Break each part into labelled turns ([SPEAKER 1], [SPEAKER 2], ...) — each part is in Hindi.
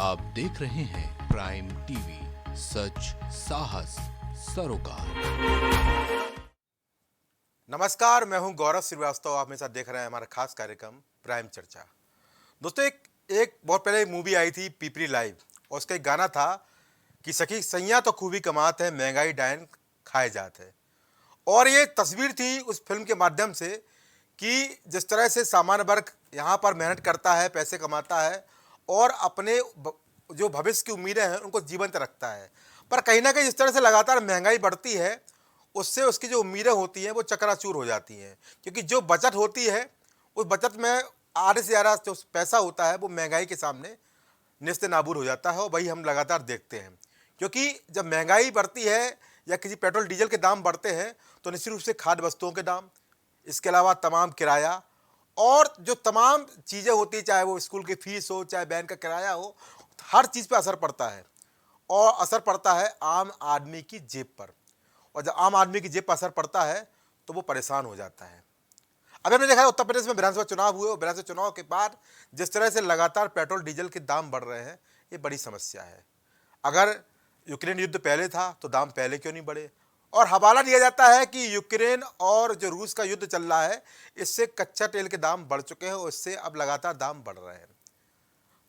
[SPEAKER 1] आप देख रहे हैं प्राइम टीवी, सच साहस सरोकार।
[SPEAKER 2] नमस्कार, मैं हूं गौरव श्रीवास्तव। आप मेरे साथ देख रहे हैं हमारा खास कार्यक्रम प्राइम चर्चा। दोस्तों, एक बहुत पहले मूवी आई थी पीपरी लाइव, और उसका एक गाना था कि सखी सैया तो खूबी कमात है, महंगाई डायन खाए जात है। और ये तस्वीर थी उस फिल्म के माध्यम से कि जिस तरह से सामान्य वर्ग यहाँ पर मेहनत करता है, पैसे कमाता है और अपने जो भविष्य की उम्मीदें हैं उनको जीवंत रखता है। पर कहीं ना कहीं जिस तरह से लगातार महंगाई बढ़ती है, उससे उसकी जो उम्मीदें होती हैं वो चकनाचूर हो जाती हैं, क्योंकि जो बचत होती है उस बचत में आधे से ज़्यादा जो पैसा होता है वो महंगाई के सामने निस्ते नाबूद हो जाता है। और वही हम लगातार देखते हैं, क्योंकि जब महंगाई बढ़ती है या किसी पेट्रोल डीजल के दाम बढ़ते हैं तो निश्चित रूप से खाद्य वस्तुओं के दाम, इसके अलावा तमाम किराया और जो तमाम चीज़ें होती हैं, चाहे वो स्कूल की फीस हो, चाहे बैंक का किराया हो, हर चीज़ पे असर पड़ता है। और असर पड़ता है आम आदमी की जेब पर। और जब आम आदमी की जेब पर असर पड़ता है तो वो परेशान हो जाता है। अभी हमने देखा है उत्तर प्रदेश में विधानसभा चुनाव हुए और विधानसभा चुनाव के बाद जिस तरह से लगातार पेट्रोल डीजल के दाम बढ़ रहे हैं, ये बड़ी समस्या है। अगर यूक्रेन युद्ध पहले था तो दाम पहले क्यों नहीं बढ़े? और हवाला दिया जाता है कि यूक्रेन और जो रूस का युद्ध चल रहा है, इससे कच्चा तेल के दाम बढ़ चुके हैं और इससे अब लगातार दाम बढ़ रहे हैं।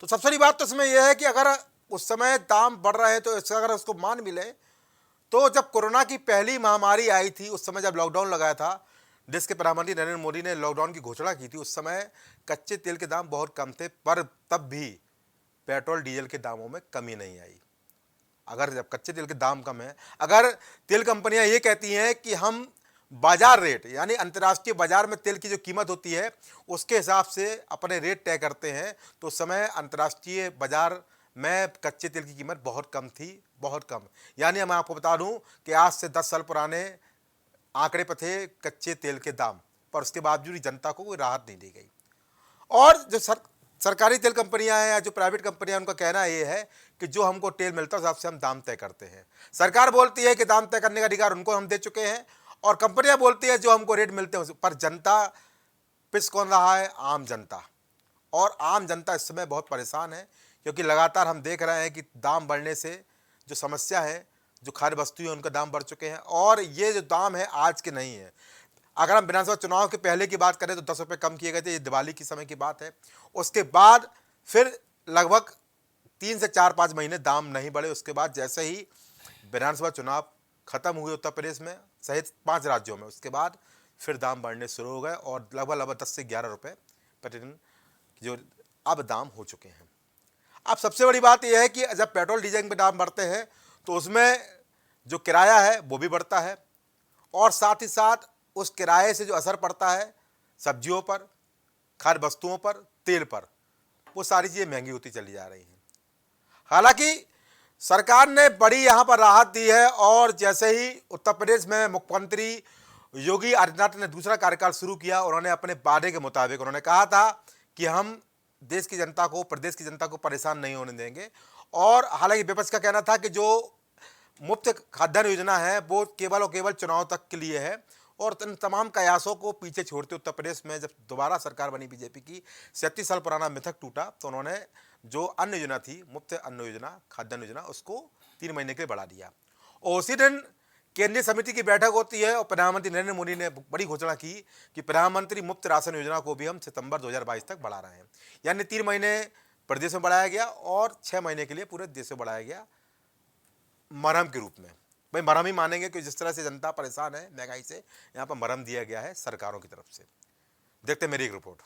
[SPEAKER 2] तो सबसे बड़ी बात तो इसमें यह है कि अगर उस समय दाम बढ़ रहे हैं तो अगर उसको मान मिले, तो जब कोरोना की पहली महामारी आई थी, उस समय जब लॉकडाउन लगाया था, देश के प्रधानमंत्री नरेंद्र मोदी ने लॉकडाउन की घोषणा की थी। उस समय कच्चे तेल के दाम बहुत कम थे, पर तब भी पेट्रोल डीजल के दामों में कमी नहीं आई। अगर जब कच्चे तेल के दाम कम है, अगर तेल कंपनियां ये कहती हैं कि हम बाजार रेट यानी अंतर्राष्ट्रीय बाजार में तेल की जो कीमत होती है उसके हिसाब से अपने रेट तय करते हैं, तो उस समय अंतर्राष्ट्रीय बाजार में कच्चे तेल की कीमत बहुत कम थी, बहुत कम। यानी मैं आपको बता दूं कि आज से 10 साल पुराने आंकड़े पर थे कच्चे तेल के दाम, पर उसके बावजूद जनता को कोई राहत नहीं दी गई। और जो सरकारी तेल कंपनियां हैं या जो प्राइवेट कंपनियां हैं, उनका कहना ये है कि जो हमको तेल मिलता है उस हिसाब से हम दाम तय करते हैं। सरकार बोलती है कि दाम तय करने का अधिकार उनको हम दे चुके हैं, और कंपनियां बोलती है जो हमको रेट मिलते हैं। पर जनता पिस कौन रहा है? आम जनता। और आम जनता इस समय बहुत परेशान है, क्योंकि लगातार हम देख रहे हैं कि दाम बढ़ने से जो समस्या है, जो खाद्य वस्तु है उनका दाम बढ़ चुके हैं। और ये जो दाम है आज के नहीं है। अगर हम विधानसभा चुनाव के पहले की बात करें तो 10 रुपये कम किए गए थे, ये दिवाली के समय की बात है। उसके बाद फिर लगभग 3 से 4 5 महीने दाम नहीं बढ़े। उसके बाद जैसे ही विधानसभा चुनाव खत्म हुए उत्तर प्रदेश में सहित 5 राज्यों में, उसके बाद फिर दाम बढ़ने शुरू हो गए और लगभग 10 से 11 रुपये प्रतिदिन जो अब दाम हो चुके हैं। अब सबसे बड़ी बात यह है कि जब पेट्रोल डीजल के दाम बढ़ते हैं तो उसमें जो किराया है वो भी बढ़ता है, और साथ ही साथ उस किराए से जो असर पड़ता है सब्जियों पर, खाद्य वस्तुओं पर, तेल पर, वो सारी चीज़ें महंगी होती चली जा रही हैं। हालांकि सरकार ने बड़ी यहाँ पर राहत दी है, और जैसे ही उत्तर प्रदेश में मुख्यमंत्री योगी आदित्यनाथ ने दूसरा कार्यकाल शुरू किया, उन्होंने अपने वादे के मुताबिक उन्होंने कहा था कि हम देश की जनता को, प्रदेश की जनता को परेशान नहीं होने देंगे। और हालांकि विपक्ष का कहना था कि जो मुफ्त खाद्यान्न योजना है वो केवल और केवल चुनाव तक के लिए है, और इन तमाम कयासों को पीछे छोड़ते उत्तर प्रदेश में जब दोबारा सरकार बनी बीजेपी की, 37 साल पुराना मिथक टूटा, तो उन्होंने जो अन्न योजना थी, मुफ्त अन्न योजना, खाद्यान्न योजना, उसको 3 महीने के लिए बढ़ा दिया। और उसी दिन केंद्रीय समिति की बैठक होती है और प्रधानमंत्री नरेंद्र मोदी ने बड़ी घोषणा की कि प्रधानमंत्री मुफ्त राशन योजना को भी हम सितंबर 2022 तक बढ़ा रहे हैं। यानी 3 महीने प्रदेश में बढ़ाया गया और 6 महीने के लिए पूरे देश में बढ़ाया गया, मरहम के रूप में। भाई मरहम ही मानेंगे कि जिस तरह से जनता परेशान है महंगाई से, यहाँ पर मरहम दिया गया है सरकारों की तरफ से। देखते हैं मेरी एक रिपोर्ट।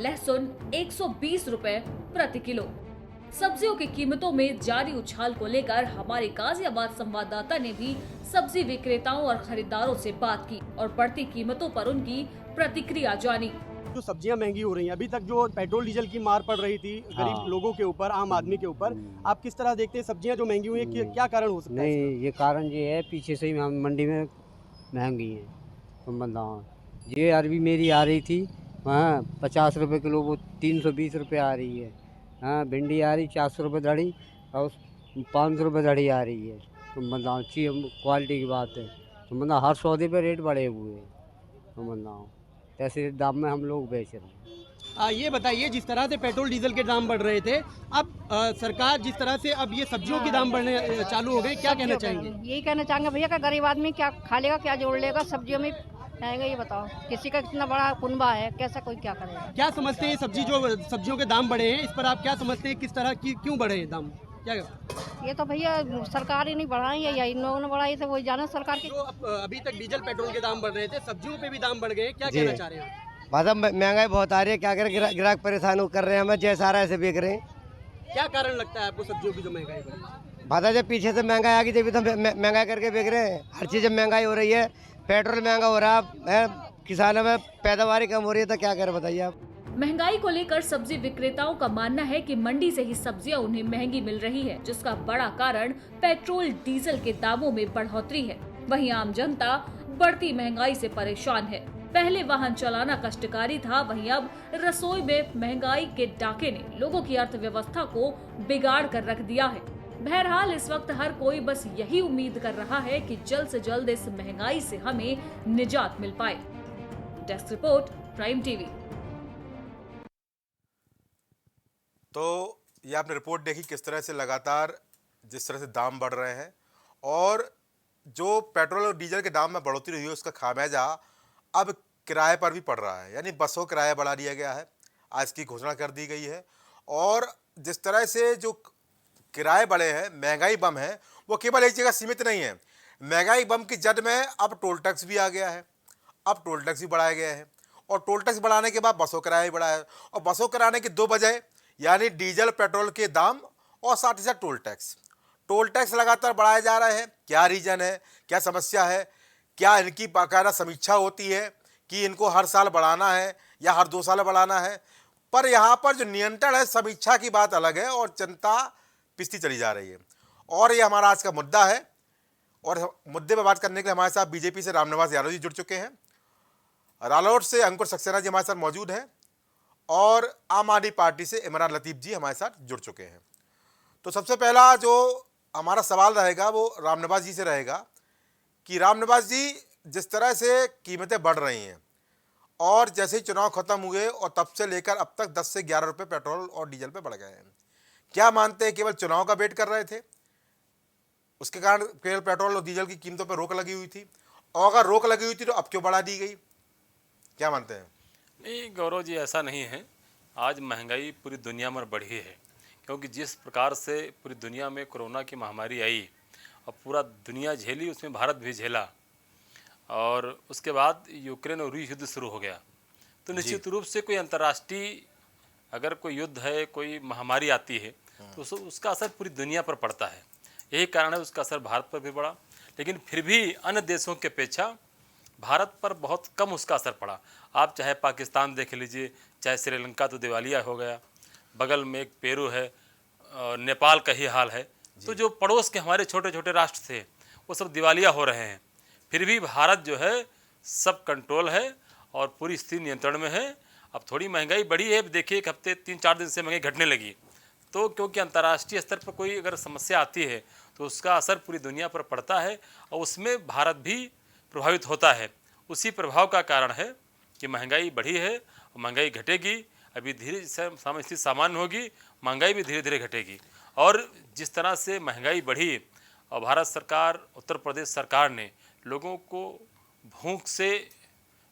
[SPEAKER 3] लहसुन 120 रुपए प्रति किलो। सब्जियों की कीमतों में जारी उछाल को लेकर हमारे गाजियाबाद संवाददाता ने भी सब्जी विक्रेताओं और खरीदारों से बात की और बढ़ती कीमतों पर उनकी प्रतिक्रिया जानी।
[SPEAKER 4] जो सब्जियां महंगी हो रही हैं, अभी तक जो पेट्रोल डीजल की मार पड़ रही थी गरीब लोगों के ऊपर, आम आदमी के ऊपर, आप किस तरह देखते हैं सब्जियां जो महंगी हुई हैं, क्या कारण हो सकता है?
[SPEAKER 5] नहीं, ये कारण ये है पीछे से ही हम मंडी में महंगी है। तुम बताओ, ये अरबी मेरी आ रही थी वहाँ 50 रुपये किलो, वो 320 रुपये आ रही है। हाँ, भिंडी आ रही 400 रुपये धड़ी और 500 रुपये धड़ी आ रही है। तुम बताओ, क्वालिटी की बात है। तुम बताओ, हर सौदे पे रेट बढ़े हुए हैं। तुम बताओ, ऐसे दाम में हम लोग बेच रहे हैं।
[SPEAKER 4] ये बताइए, जिस तरह से पेट्रोल डीजल के दाम बढ़ रहे थे, अब सरकार जिस तरह से अब ये सब्जियों के दाम बढ़ने चालू हो गए, क्या कहना चाहेंगे?
[SPEAKER 6] यही कहना चाहेंगे भैया, का गरीब आदमी क्या खा लेगा, क्या जोड़ लेगा, सब्जियों में आएंगे। ये बताओ, किसी का कितना बड़ा कुनबा है, कैसा कोई क्या करेगा?
[SPEAKER 4] क्या समझते हैं सब्जियों के दाम बढ़े हैं, इस पर आप क्या समझते हैं, किस तरह की क्यों बढ़े हैं दाम? क्या
[SPEAKER 6] ये तो भैया सरकार ही नहीं बढ़ाई है या इन लोगों ने बढ़ाई, तो वही जाना सरकार की।
[SPEAKER 4] जो अभी तक डीजल पेट्रोल के दाम बढ़ रहे थे, सब्जियों पे भी दाम बढ़ गए, क्या कहना चाह रहे हैं?
[SPEAKER 7] भाई महंगाई बहुत आ रही है, क्या करें, ग्राहक परेशान कर रहे हैं, हमें जैसा आ रहा है ऐसे बेच रहे हैं।
[SPEAKER 4] क्या कारण लगता है आपको सब्जियों की जो महंगाई बढ़ी?
[SPEAKER 7] भाई जब पीछे से महंगाई आ गई तभी तो महंगाई करके बेच रहे हैं। हर चीज़ महंगाई हो रही है, पेट्रोल महंगा हो रहा है, किसानों में पैदावार कम हो रही है, तो क्या करें बताइए आप।
[SPEAKER 3] महंगाई को लेकर सब्जी विक्रेताओं का मानना है कि मंडी से ही सब्जियां उन्हें महंगी मिल रही है, जिसका बड़ा कारण पेट्रोल डीजल के दामों में बढ़ोतरी है। वहीं आम जनता बढ़ती महंगाई से परेशान है। पहले वाहन चलाना कष्टकारी था, वहीं अब रसोई में महंगाई के डाके ने लोगों की अर्थव्यवस्था को बिगाड़ कर रख दिया है। बहरहाल इस वक्त हर कोई बस यही उम्मीद कर रहा है कि जल्द से जल्द इस महंगाई से हमें निजात मिल पाए। Desk report, prime TV.
[SPEAKER 2] तो ये आपने रिपोर्ट देखी किस तरह से लगातार जिस तरह से दाम बढ़ रहे हैं और जो पेट्रोल और डीजल के दाम में बढ़ोतरी हुई है उसका खामियाजा अब किराए पर भी पड़ रहा है। यानी बसों का किराया बढ़ा दिया गया है, आज की घोषणा कर दी गई है। और जिस तरह से जो किराए बढ़े हैं, महंगाई बम है, वो केवल एक जगह सीमित नहीं है। महंगाई बम की जड़ में अब टोल टैक्स भी आ गया है। अब टोल टैक्स भी बढ़ाया गया है और टोल टैक्स बढ़ाने के बाद बसों किराया भी बढ़ा है। और बसों किराने की दो वजह, यानी डीजल पेट्रोल के दाम और साथ ही साथ टोल टैक्स। टोल टैक्स लगातार बढ़ाए जा रहे हैं। क्या रीज़न है, क्या समस्या है, क्या इनकी बाकायदा समीक्षा होती है कि इनको हर साल बढ़ाना है या हर 2 साल बढ़ाना है? पर यहाँ पर जो नियंत्रण है, समीक्षा की बात अलग है और जनता पिसती चली जा रही है। और ये हमारा आज का मुद्दा है। और मुद्दे पर बात करने के लिए हमारे साथ बीजेपी से रामनिवास यादव जी जुड़ चुके हैं, रालोट से अंकुर सक्सेना जी हमारे साथ मौजूद हैं और आम आदमी पार्टी से इमरान लतीफ़ जी हमारे साथ जुड़ चुके हैं। तो सबसे पहला जो हमारा सवाल रहेगा वो रामनिवास जी से रहेगा कि रामनिवास जी, जिस तरह से कीमतें बढ़ रही हैं और जैसे ही चुनाव खत्म हुए और तब से लेकर अब तक 10 से 11 रुपये पेट्रोल और डीजल पे बढ़ गए हैं, क्या मानते हैं केवल चुनाव का वेट कर रहे थे, उसके कारण केवल पेट्रोल और डीजल की कीमतों पर रोक लगी हुई थी, और अगर रोक लगी हुई थी तो अब क्यों बढ़ा दी गई? क्या मानते हैं?
[SPEAKER 8] नहीं गौरव जी, ऐसा नहीं है। आज महंगाई पूरी दुनिया में बढ़ी है, क्योंकि जिस प्रकार से पूरी दुनिया में कोरोना की महामारी आई और पूरा दुनिया झेली, उसमें भारत भी झेला, और उसके बाद यूक्रेन और रूस युद्ध शुरू हो गया। तो निश्चित रूप से कोई अंतर्राष्ट्रीय अगर कोई युद्ध है, कोई महामारी आती है, तो उसका असर पूरी दुनिया पर पड़ता है। यही कारण है उसका असर भारत पर भी पड़ा, लेकिन फिर भी अन्य देशों की अपेक्षा भारत पर बहुत कम उसका असर पड़ा। आप चाहे पाकिस्तान देख लीजिए, चाहे श्रीलंका तो दिवालिया हो गया, बगल में एक पेरू है, नेपाल का ही हाल है। तो जो पड़ोस के हमारे छोटे छोटे राष्ट्र थे वो सब दिवालिया हो रहे हैं, फिर भी भारत जो है सब कंट्रोल है और पूरी स्थिति नियंत्रण में है। अब थोड़ी महंगाई बढ़ी है, देखिए एक हफ्ते 3-4 दिन से महंगाई घटने लगी, तो क्योंकि अंतर्राष्ट्रीय स्तर पर कोई अगर समस्या आती है तो उसका असर पूरी दुनिया पर पड़ता है और उसमें भारत भी प्रभावित होता है। उसी प्रभाव का कारण है कि महंगाई बढ़ी है और महंगाई घटेगी। अभी धीरे स्थिति सामान्य होगी, महंगाई भी धीरे धीरे घटेगी। और जिस तरह से महंगाई बढ़ी और भारत सरकार, उत्तर प्रदेश सरकार ने लोगों को भूख से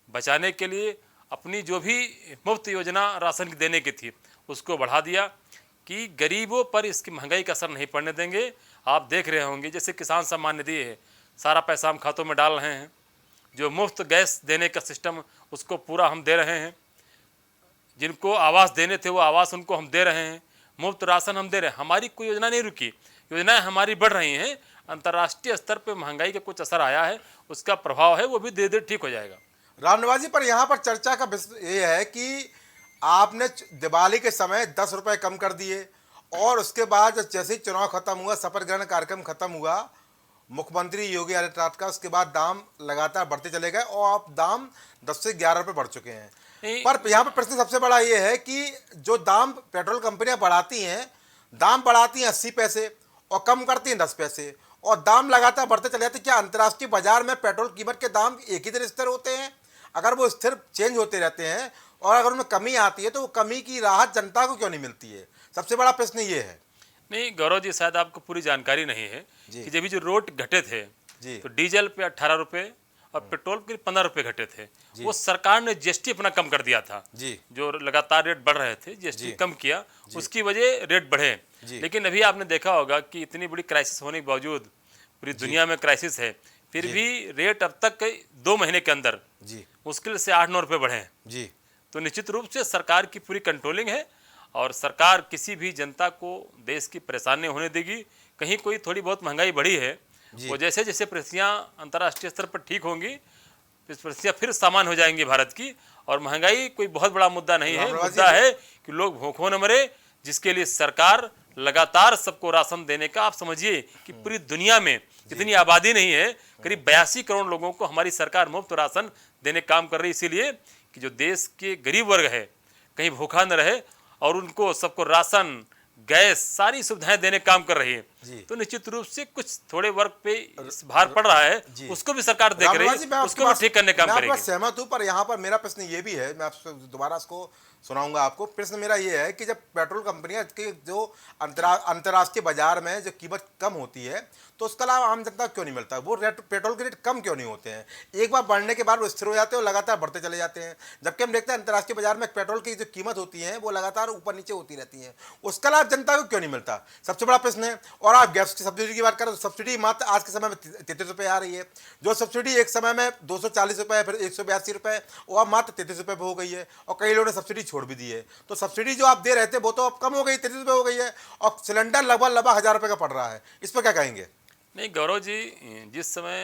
[SPEAKER 8] बचाने के लिए अपनी जो भी मुफ्त योजना राशन की देने की थी उसको बढ़ा दिया कि गरीबों पर इसकी महंगाई का असर नहीं पड़ने देंगे। आप देख रहे होंगे जैसे किसान सम्मान निधि है, सारा पैसा हम खातों में डाल रहे हैं। जो मुफ्त गैस देने का सिस्टम उसको पूरा हम दे रहे हैं। जिनको आवास देने थे वो आवास उनको हम दे रहे हैं, मुफ्त राशन हम दे रहे हैं। हमारी कोई योजना नहीं रुकी, योजनाएं हमारी बढ़ रही हैं। अंतर्राष्ट्रीय स्तर पे महंगाई का कुछ असर आया है, उसका प्रभाव है, वो भी धीरे धीरे ठीक हो जाएगा।
[SPEAKER 2] रामनिवास जी, पर यहाँ पर चर्चा का विषय ये है कि आपने दिवाली के समय 10 रुपए कम कर दिए और उसके बाद जैसे ही चुनाव खत्म हुआ, शपथ ग्रहण कार्यक्रम खत्म हुआ मुख्यमंत्री योगी आदित्यनाथ का, उसके बाद दाम लगातार बढ़ते चले गए और अब दाम 10 से 11 रुपए बढ़ चुके हैं। पर यहाँ पर प्रश्न सबसे बड़ा ये है कि जो दाम पेट्रोल कंपनियां बढ़ाती हैं, दाम बढ़ाती हैं 80 पैसे और कम करती हैं 10 पैसे और दाम लगातार बढ़ते चले जाते हैं। क्या अंतर्राष्ट्रीय बाजार में पेट्रोल कीमत के दाम एक ही तरह स्थिर होते हैं? अगर वो स्थिर चेंज होते रहते हैं और अगर उनमें कमी आती है तो वो कमी की राहत जनता को क्यों नहीं मिलती है? सबसे बड़ा प्रश्न ये है।
[SPEAKER 8] नहीं गौरव जी, शायद आपको पूरी जानकारी नहीं है कि जब भी जो रेट घटे थे
[SPEAKER 2] जी।
[SPEAKER 8] तो डीजल पे 18 रुपये और पेट्रोल पे 15 रुपये घटे थे। वो सरकार ने जीएसटी अपना कम कर दिया था
[SPEAKER 2] जी।
[SPEAKER 8] जो लगातार रेट बढ़ रहे थे, जीएसटी कम किया, उसकी वजह रेट बढ़े। लेकिन अभी आपने देखा होगा कि इतनी बड़ी क्राइसिस होने के बावजूद, पूरी दुनिया में क्राइसिस है, फिर भी रेट अब तक 2 महीने के अंदर मुश्किल से 8-9 रुपये बढ़े हैं
[SPEAKER 2] जी।
[SPEAKER 8] तो निश्चित रूप से सरकार की पूरी कंट्रोलिंग है और सरकार किसी भी जनता को देश की परेशानी होने देगी। कहीं कोई थोड़ी बहुत महंगाई बढ़ी है, वो जैसे जैसे परिस्थितियाँ अंतर्राष्ट्रीय स्तर पर ठीक होंगी, परिस्थितियाँ फिर सामान्य हो जाएंगी भारत की। और महंगाई कोई बहुत बड़ा मुद्दा नहीं है, मुद्दा है कि लोग भूखों न मरे, जिसके लिए सरकार लगातार सबको राशन देने का, आप समझिए कि पूरी दुनिया में जितनी आबादी नहीं है, करीब 82 करोड़ लोगों को हमारी सरकार मुफ्त राशन देने का काम कर रही है, इसीलिए कि जो देश के गरीब वर्ग है कहीं भूखा न रहे और उनको सबको राशन, गैस, सारी सुविधाएं देने का काम कर रही है। तो निश्चित रूप से कुछ थोड़े वर्ग पे भार पड़ रहा है, उसको भी सरकार देख रही है, उसको भी ठीक करने का काम करेगी।
[SPEAKER 2] मैं सहमत हूं, पर यहाँ पर मेरा प्रश्न ये भी है, मैं आपसे दोबारा इसको सुनाऊंगा आपको। प्रश्न मेरा ये है कि जब पेट्रोल कंपनियां के जो अंतर्राष्ट्रीय बाजार में जो कीमत कम होती है तो उसका लाभ आम जनता क्यों नहीं मिलता? वो पेट्रोल के रेट कम क्यों नहीं होते हैं? एक बार बढ़ने के बाद वो स्थिर हो जाते हैं और लगातार बढ़ते चले जाते हैं, जबकि हम देखते हैं अंतर्राष्ट्रीय बाजार में पेट्रोल की जो कीमत होती है वो लगातार ऊपर नीचे होती रहती है, उसका लाभ जनता को क्यों नहीं मिलता? सबसे बड़ा प्रश्न है। और आप गैस की सब्सिडी की बात करें तो सब्सिडी मात्र आज के समय में 33 रुपये आ रही है, जो सब्सिडी एक समय में 240 रुपये, फिर 182 रुपये और अब मात्र 33 रुपये हो गई है और कई लोगों ने सब्सिडी छोड़ भी दी है। तो सब्सिडी जो आप दे रहे थे वो तो अब कम हो गई, 33 रुपये हो गई है और सिलेंडर लगभग 1000 रुपये का पड़ रहा है। इस पर क्या कहेंगे?
[SPEAKER 8] नहीं गौरव जी, जिस समय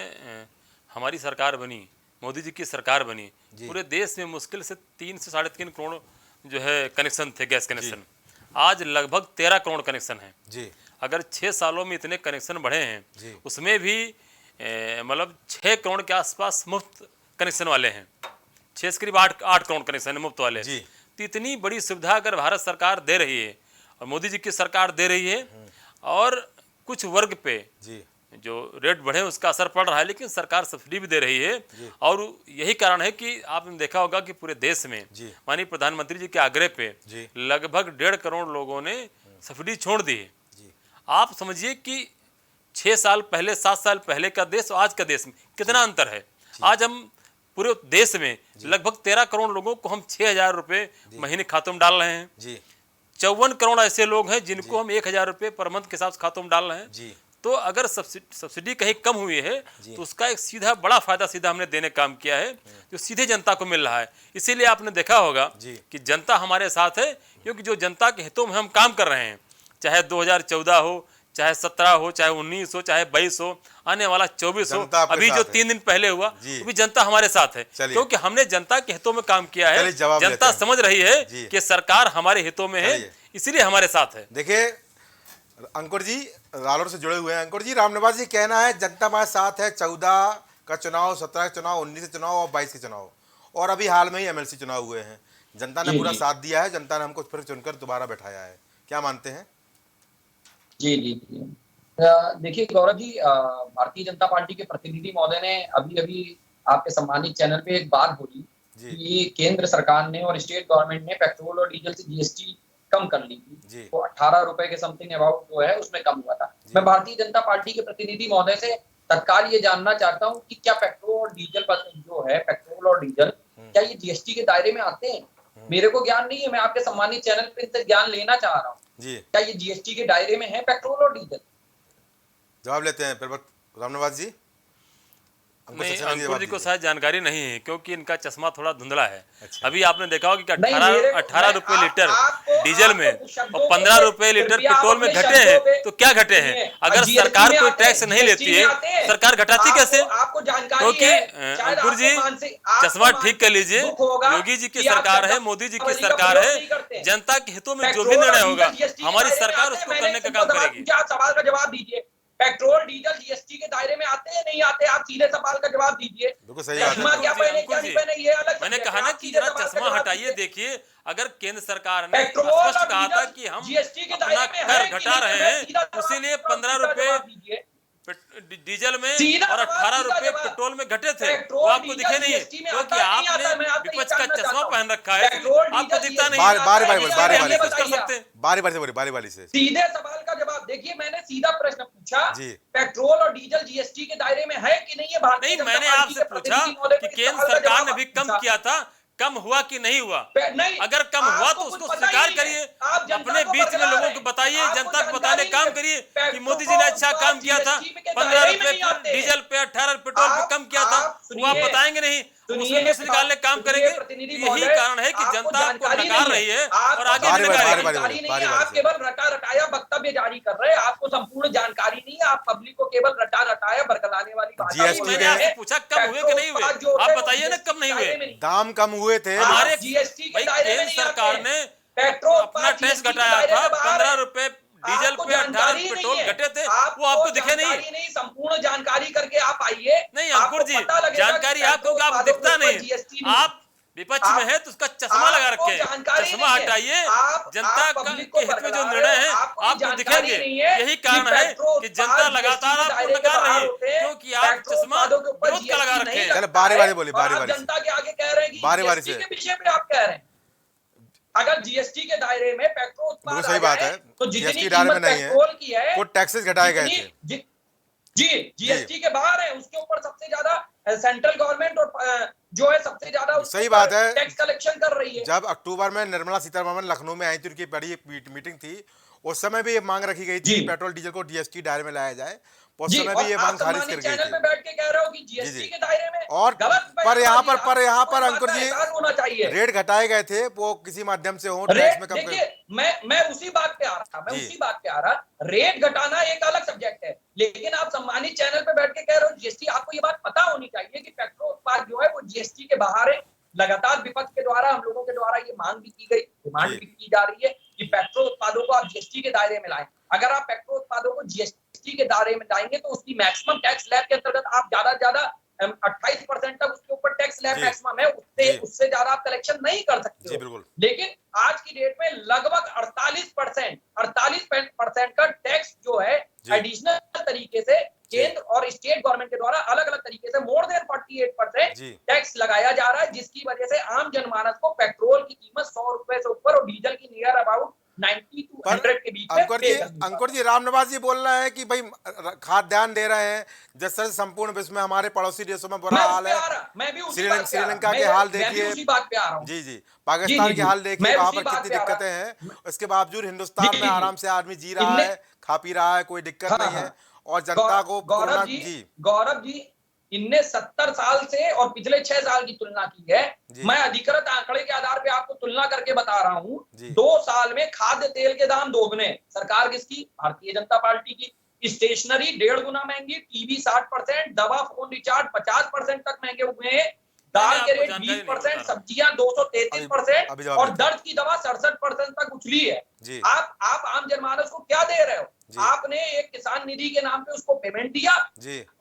[SPEAKER 8] हमारी सरकार बनी, मोदी जी की सरकार बनी, पूरे देश में मुश्किल से 3 से 3.5 करोड़ जो है कनेक्शन थे, गैस कनेक्शन। आज लगभग 13 करोड़ कनेक्शन हैं जी। अगर 6 सालों में इतने कनेक्शन बढ़े हैं, उसमें भी मतलब 6 करोड़ के आसपास मुफ्त कनेक्शन वाले हैं, 6 से करीब 8 करोड़ कनेक्शन मुफ्त वाले हैं। तो इतनी बड़ी सुविधा अगर भारत सरकार दे रही है और मोदी जी की सरकार दे रही है और कुछ वर्ग पे जो रेट बढ़े उसका असर पड़ रहा है, लेकिन सरकार सब्सिडी भी दे रही है और यही कारण है कि आपने देखा होगा कि पूरे देश में माननीय प्रधानमंत्री जी के आग्रह पे लगभग 1.5 करोड़ लोगों ने सब्सिडी छोड़ दी है। आप समझिए कि 6 साल पहले, 7 साल पहले का देश और आज का देश में कितना अंतर है। आज हम पूरे देश में लगभग 13 करोड़ लोगों को हम 6,000 रुपये महीने खातों में डाल रहे हैं। 54 करोड़ ऐसे लोग हैं जिनको हम 1,000 रुपये पर मंथ के साथ खातों में डाल रहे हैं। तो अगर सब्सिडी कहीं कम हुई है तो उसका एक सीधा बड़ा फायदा सीधा हमने देने का काम किया है, जो सीधे जनता को मिल रहा है। इसीलिए आपने देखा होगा कि जनता हमारे साथ है, क्योंकि जो जनता के हितों में हम काम कर रहे हैं, चाहे 2014 हो, चाहे 17 हो, चाहे 19 हो, चाहे 22 हो, आने वाला 24 हो, अभी जो 3 दिन पहले हुआ वो भी जनता हमारे साथ है, क्योंकि हमने जनता के हितों में काम किया है। जनता समझ रही है कि सरकार हमारे हितों में है, इसीलिए हमारे साथ है।
[SPEAKER 2] देखिए अंकुर जी रालोर से जुड़े हुए हैं। अंकुर जी, रामनिवास जी कहना है जनता हमारे साथ है। 14 का चुनाव, 17 का चुनाव, 19 के चुनाव और 22 के चुनाव और अभी हाल में ही एमएलसी चुनाव हुए हैं। जनता ने पूरा साथ दिया है, जनता ने हमको फिर चुनकर दोबारा बैठाया है। क्या मानते हैं?
[SPEAKER 9] जी जी जी, देखिए गौरव जी, भारतीय जनता पार्टी के प्रतिनिधि महोदय ने अभी अभी आपके सम्मानित चैनल पे एक बात बोली कि केंद्र सरकार ने और स्टेट गवर्नमेंट ने पेट्रोल और डीजल से जीएसटी कम कर ली थी, वो 18 रुपए के समथिंग अबाउट जो है उसमें कम हुआ था। मैं भारतीय जनता पार्टी के प्रतिनिधि महोदय से तत्काल ये जानना चाहता हूँ कि क्या पेट्रोल और डीजल जो है, पेट्रोल और डीजल क्या ये जीएसटी के दायरे में आते हैं? मेरे को ज्ञान नहीं है, मैं आपके सम्मानित चैनल पे इनसे ज्ञान लेना चाह रहा हूँ। क्या ये जीएसटी के दायरे में है पेट्रोल और डीजल?
[SPEAKER 2] जवाब लेते हैं फिर रामनिवास जी। अंकुर
[SPEAKER 8] नहीं,
[SPEAKER 2] सक्सेना जी
[SPEAKER 8] अंकुर
[SPEAKER 2] जवाब
[SPEAKER 8] जी को
[SPEAKER 2] दीजिए।
[SPEAKER 8] शायद जानकारी नहीं है क्योंकि इनका चश्मा थोड़ा धुंधला है।
[SPEAKER 2] अच्छा।
[SPEAKER 8] अभी आपने देखा होगा कि
[SPEAKER 9] नहीं, मेरे को-
[SPEAKER 8] 18 रुपए लीटर
[SPEAKER 9] आपको-
[SPEAKER 8] डीजल में
[SPEAKER 9] आपको शब्दों
[SPEAKER 8] और
[SPEAKER 9] को
[SPEAKER 8] 15 रुपए लीटर
[SPEAKER 9] कृपया आप
[SPEAKER 8] पेट्रोल में
[SPEAKER 9] अपने
[SPEAKER 8] घटे
[SPEAKER 9] शब्दों
[SPEAKER 8] हैं,
[SPEAKER 9] पे-
[SPEAKER 8] तो क्या घटे हैं?
[SPEAKER 9] सुनिए,
[SPEAKER 8] अगर
[SPEAKER 9] GST
[SPEAKER 8] सरकार
[SPEAKER 9] में
[SPEAKER 8] कोई
[SPEAKER 9] आते
[SPEAKER 8] टैक्स
[SPEAKER 9] हैं,
[SPEAKER 8] नहीं लेती
[SPEAKER 9] GST
[SPEAKER 8] है,
[SPEAKER 9] में आते हैं।
[SPEAKER 8] सरकार घटाती कैसे?
[SPEAKER 9] आपको जानकारी
[SPEAKER 8] क्योंकि
[SPEAKER 9] है, शायद
[SPEAKER 8] अंकुर जी,
[SPEAKER 9] आपको मानसिक- आपको
[SPEAKER 8] चश्मा ठीक कर
[SPEAKER 9] मानसिक
[SPEAKER 8] लीजिए,
[SPEAKER 9] दुख होगा
[SPEAKER 8] योगी जी की
[SPEAKER 9] कि आप
[SPEAKER 8] सरकार है,
[SPEAKER 9] शब्दावली
[SPEAKER 8] मोदी जी की
[SPEAKER 9] का
[SPEAKER 8] सरकार
[SPEAKER 9] प्रयोग
[SPEAKER 8] है,
[SPEAKER 9] नहीं करते हैं।
[SPEAKER 8] जनता के हितों में जो भी
[SPEAKER 9] पेट्रोल
[SPEAKER 8] निर्णय
[SPEAKER 9] और
[SPEAKER 8] होगा
[SPEAKER 9] डीजल GST के
[SPEAKER 8] हमारी
[SPEAKER 9] दायरे में
[SPEAKER 8] सरकार
[SPEAKER 9] आते हैं।
[SPEAKER 8] उसको
[SPEAKER 9] मैंने
[SPEAKER 8] करने का
[SPEAKER 9] सिंपल
[SPEAKER 8] काम
[SPEAKER 9] सवाल
[SPEAKER 8] करेगी।
[SPEAKER 9] पूछा, आप सवाल का जवाब दीजिए। पेट्रोल डीजल जीएसटी के दायरे में आते हैं नहीं आते? आप सीधे सवाल का जवाब दीजिए।
[SPEAKER 2] बिल्कुल सही बात है।
[SPEAKER 9] चश्मा क्या
[SPEAKER 8] अंकुर जी,
[SPEAKER 9] पहने क्या
[SPEAKER 8] अंकुर
[SPEAKER 9] नहीं
[SPEAKER 8] जी,
[SPEAKER 9] पहने ये अलग
[SPEAKER 8] मैंने
[SPEAKER 9] सब्जेक्ट
[SPEAKER 8] कहा
[SPEAKER 9] है।
[SPEAKER 8] ना
[SPEAKER 9] आप
[SPEAKER 8] कि
[SPEAKER 9] सीधे
[SPEAKER 8] जरा
[SPEAKER 9] सवाल का
[SPEAKER 8] चश्मा
[SPEAKER 9] जवाब
[SPEAKER 8] हटाइए,
[SPEAKER 9] दीजिए।
[SPEAKER 8] देखिए अगर केंद्र सरकार ने
[SPEAKER 9] पेट्रोल
[SPEAKER 8] स्पष्ट
[SPEAKER 9] और
[SPEAKER 8] कहा था
[SPEAKER 9] डीजल
[SPEAKER 8] कि हम
[SPEAKER 9] जीएसटी के
[SPEAKER 8] अपना
[SPEAKER 9] दायरे में
[SPEAKER 8] कर
[SPEAKER 9] है कि
[SPEAKER 8] घटा
[SPEAKER 9] नहीं
[SPEAKER 8] रहे
[SPEAKER 9] है?
[SPEAKER 8] हैं,
[SPEAKER 9] सीधा सवाल
[SPEAKER 8] इसीलिए
[SPEAKER 9] का
[SPEAKER 8] 15
[SPEAKER 9] सीधा
[SPEAKER 8] रुपए
[SPEAKER 9] जवाब दीजिए।
[SPEAKER 8] डीजल में
[SPEAKER 9] सीधा
[SPEAKER 8] और
[SPEAKER 9] जवाब,
[SPEAKER 8] 18
[SPEAKER 9] सीधा
[SPEAKER 8] रुपए
[SPEAKER 9] जवाब।
[SPEAKER 8] पेट्रोल में घटे थे,
[SPEAKER 9] पेट्रोल,
[SPEAKER 8] वो आपको
[SPEAKER 9] डीजल
[SPEAKER 8] दिखे नहीं
[SPEAKER 9] जीएसटी में
[SPEAKER 8] क्योंकि
[SPEAKER 9] आता है, नहीं
[SPEAKER 8] आपने
[SPEAKER 9] आता है, मैं आपसे
[SPEAKER 8] विपक्ष का
[SPEAKER 9] जानना
[SPEAKER 8] चश्मा
[SPEAKER 9] चाहता हूं।
[SPEAKER 8] पहन रखा है,
[SPEAKER 9] पेट्रोल,
[SPEAKER 8] आपको
[SPEAKER 9] डीजल
[SPEAKER 8] दिखता नहीं
[SPEAKER 9] जीएसटी
[SPEAKER 8] है।
[SPEAKER 2] बारी बारी
[SPEAKER 9] आता है,
[SPEAKER 2] बारी
[SPEAKER 9] नहीं
[SPEAKER 2] बारी
[SPEAKER 9] आता है,
[SPEAKER 8] कुछ कर
[SPEAKER 9] बताइए
[SPEAKER 8] सकते
[SPEAKER 9] आप।
[SPEAKER 8] हैं।
[SPEAKER 2] बारी बारी से बोलिए, बारी बारी से।
[SPEAKER 9] सीधे सवाल का जवाब देखिए, मैंने सीधा प्रश्न पूछा
[SPEAKER 2] जी।
[SPEAKER 9] पेट्रोल और डीजल जीएसटी के दायरे में है कि नहीं है? भारतीय
[SPEAKER 8] नहीं,
[SPEAKER 9] जनता
[SPEAKER 8] मैंने
[SPEAKER 9] पार्टी
[SPEAKER 8] आपसे
[SPEAKER 9] के
[SPEAKER 8] पूछा
[SPEAKER 9] प्रतिनिधि महोदय
[SPEAKER 8] कि
[SPEAKER 9] को इस
[SPEAKER 8] केंद्र
[SPEAKER 9] सवाल का
[SPEAKER 8] सरकार
[SPEAKER 9] जवाब
[SPEAKER 8] ने भी कम
[SPEAKER 9] पूछा।
[SPEAKER 8] किया था, कम हुआ कि नहीं हुआ?
[SPEAKER 9] नहीं,
[SPEAKER 8] अगर कम हुआ
[SPEAKER 9] आपको
[SPEAKER 8] तो
[SPEAKER 9] कुछ
[SPEAKER 8] उसको
[SPEAKER 9] पता ही
[SPEAKER 8] स्वीकार
[SPEAKER 9] नहीं है।
[SPEAKER 8] करिए,
[SPEAKER 9] आप जनता
[SPEAKER 8] अपने
[SPEAKER 9] को
[SPEAKER 8] बीच में
[SPEAKER 9] बरगला
[SPEAKER 8] लोगों
[SPEAKER 9] रहे
[SPEAKER 8] को
[SPEAKER 9] हैं।
[SPEAKER 8] बताइए,
[SPEAKER 9] आपको
[SPEAKER 8] जनता को बताने
[SPEAKER 9] जानकारी
[SPEAKER 8] काम
[SPEAKER 9] नहीं है।
[SPEAKER 8] करिए कि
[SPEAKER 9] पेट्रोल
[SPEAKER 8] मोदी जी ने अच्छा
[SPEAKER 9] और
[SPEAKER 8] काम किया था,
[SPEAKER 9] GST के
[SPEAKER 8] 15
[SPEAKER 9] दायरे में
[SPEAKER 8] रुपए
[SPEAKER 9] नहीं आते हैं।
[SPEAKER 8] डीजल पे 18 पेट्रोल पे कम किया था, वो आप बताएंगे नहीं, उसमें नुक्स निकालने काम करेंगे। यही कारण है कि जनता आपको नकार रही है और आगे भी नकारेगी।
[SPEAKER 2] बारी
[SPEAKER 9] नहीं है,
[SPEAKER 2] बारी
[SPEAKER 9] आप
[SPEAKER 2] से।
[SPEAKER 9] केवल रटा रटाया वक्तव्य जारी कर रहे हैं। आपको संपूर्ण जानकारी नहीं है। आप पब्लिक को केवल रटा रटाया बरगलाने वाली बात
[SPEAKER 2] GST
[SPEAKER 8] मैंने आपसे पूछा कम हुए कि नहीं हुए? आप बताइए ना कम नहीं हुए।
[SPEAKER 2] दाम कम हुए थे।
[SPEAKER 8] हमारे
[SPEAKER 9] जीएसटी के
[SPEAKER 8] भाई
[SPEAKER 9] दायरे में
[SPEAKER 8] केंद्र
[SPEAKER 9] नहीं
[SPEAKER 8] सरकार
[SPEAKER 9] आते।
[SPEAKER 8] ने
[SPEAKER 9] पेट्रोल
[SPEAKER 8] अपना टैक्स घटाया था, 15 रुपए डीजल
[SPEAKER 9] आपको
[SPEAKER 8] पे 18
[SPEAKER 9] जानकारी
[SPEAKER 8] पेट्रोल
[SPEAKER 9] नहीं है।
[SPEAKER 8] घटे थे, वो आपको दिखे नहीं।
[SPEAKER 9] जानकारी संपूर्ण जानकारी करके आप आइए।
[SPEAKER 8] नहीं अंकुर जी, जानकारी आपको आपको दिखता नहीं। आप विपक्ष में है तो उसका चश्मा लगा रखे हैं, चश्मा हटाइए। जनता के हित में जो निर्णय है आपको दिखेंगे। यही कारण है कि जनता लगातार आपको नकार रही है क्योंकि आप चश्मा विरोध का लगा रखे हैं।
[SPEAKER 2] चलो बारी बारी बोलिए, बारी बारी से।
[SPEAKER 9] जनता के आगे कह रहे हैं कि
[SPEAKER 2] बारी बारी
[SPEAKER 9] GST
[SPEAKER 2] से।
[SPEAKER 9] के विषय पे आप कह रहे हैं। अगर जीएसटी के दायरे में पेट्रोल उत्पाद
[SPEAKER 2] बिल्कुल सही
[SPEAKER 9] आ
[SPEAKER 2] बात
[SPEAKER 9] जाए,
[SPEAKER 2] है।
[SPEAKER 9] तो जितनी
[SPEAKER 2] GST दायरे में
[SPEAKER 9] कीमत
[SPEAKER 2] नहीं है।
[SPEAKER 9] पेट्रोल की है,
[SPEAKER 2] कुछ टैक्सेस घटाए गए थे।
[SPEAKER 9] जी जीएसटी के बाहर है, उसके ऊपर सबसे ज्यादा सेंट्रल गवर्नमेंट और जो है सबसे ज्यादा
[SPEAKER 2] सही बात है।
[SPEAKER 9] टैक्स कलेक्शन कर रही है।
[SPEAKER 2] जब अक्टूबर में निर्मला सीतारमण लखनऊ में आई थी, उनकी बड़ी मीटिंग थी, उस समय भी ये मांग रखी गई थी कि पेट्रोल डीजल को जीएसटी दायरे में लाया जाए। उस समय भी ये मांग खारिज कर गई
[SPEAKER 9] चैनल पे
[SPEAKER 2] थी।
[SPEAKER 9] बैठ के कह रहे हो कि
[SPEAKER 2] जी,
[SPEAKER 9] जीएसटी
[SPEAKER 2] जी।
[SPEAKER 9] के दायरे में
[SPEAKER 2] और
[SPEAKER 9] गलत
[SPEAKER 2] पर यहाँ पर
[SPEAKER 9] आपको
[SPEAKER 2] अंकुर
[SPEAKER 9] बात का
[SPEAKER 2] जी
[SPEAKER 9] एहसास होना चाहिए।
[SPEAKER 2] रेट घटाए गए थे, वो किसी माध्यम से हो टैक्स में कम कर।
[SPEAKER 9] देखिए मैं उसी बात पे आ रहा। रेट घटाना एक अलग सब्जेक्ट है, लेकिन आप सम्मानित चैनल पे बैठ के कह रहे हो जीएसटी। आपको ये बात पता होनी चाहिए कि पेट्रोल उत्पाद जो है वो जीएसटी के बाहर है। लगातार विपक्ष के द्वारा, हम लोगों के द्वारा ये मांग भी की गई, डिमांड भी की जा रही है कि पेट्रोल उत्पादों को आप जीएसटी के दायरे में लाएं। अगर आप पेट्रोल उत्पादों को जीएसटी के दायरे में लाएंगे तो उसकी मैक्सिमम टैक्स स्लैब के अंतर्गत आप ज्यादा 28% तक उसके ऊपर टैक्स स्लैब मैक्सिमम है, उससे ज्यादा आप कलेक्शन नहीं कर सकते
[SPEAKER 2] जी, बिल्कुल।
[SPEAKER 9] लेकिन आज की डेट में लगभग 48% का टैक्स जो है एडिशनल तरीके से केंद्र और स्टेट गवर्नमेंट के द्वारा अलग अलग तरीके से मोर देन 48% टैक्स लगाया जा रहा है, जिसकी वजह से आम जनमानस को पेट्रोल की कीमत 100 रुपए से ऊपर और डीजल की नियर अबाउट 90 to 100 के बीच में
[SPEAKER 2] अंकुर जी रामनिवास जी बोल रहे हैं कि भाई खाद्यान्न दे रहे हैं, जैसे संपूर्ण विश्व में हमारे पड़ोसी देशों में बुरा हाल है। श्रीलंका के हाल देखिए, जी जी, पाकिस्तान के हाल देखिए, वहां पर कितनी दिक्कतें हैं। उसके बावजूद हिंदुस्तान में आराम से आदमी जी रहा है, खा पी रहा है, कोई दिक्कत नहीं है। और जनता को
[SPEAKER 9] गौरव जी इनने 70 साल से और पिछले 6 साल की तुलना की है। मैं अधिकृत आंकड़े के आधार पे आपको तुलना करके बता रहा हूँ। 2 साल में खाद्य तेल के दाम दोगुने। सरकार किसकी? भारतीय जनता पार्टी की। स्टेशनरी 1.5 गुना महंगी, टीवी 60%, दवा फोन रिचार्ज 50% तक महंगे हुए हैं, दाल के रेट 20%, सब्जियां 233% और दर्द की दवा 67% तक उछली है। आप आम जनमानस को क्या दे रहे हो? आपने एक किसान निधि के नाम पे उसको पेमेंट दिया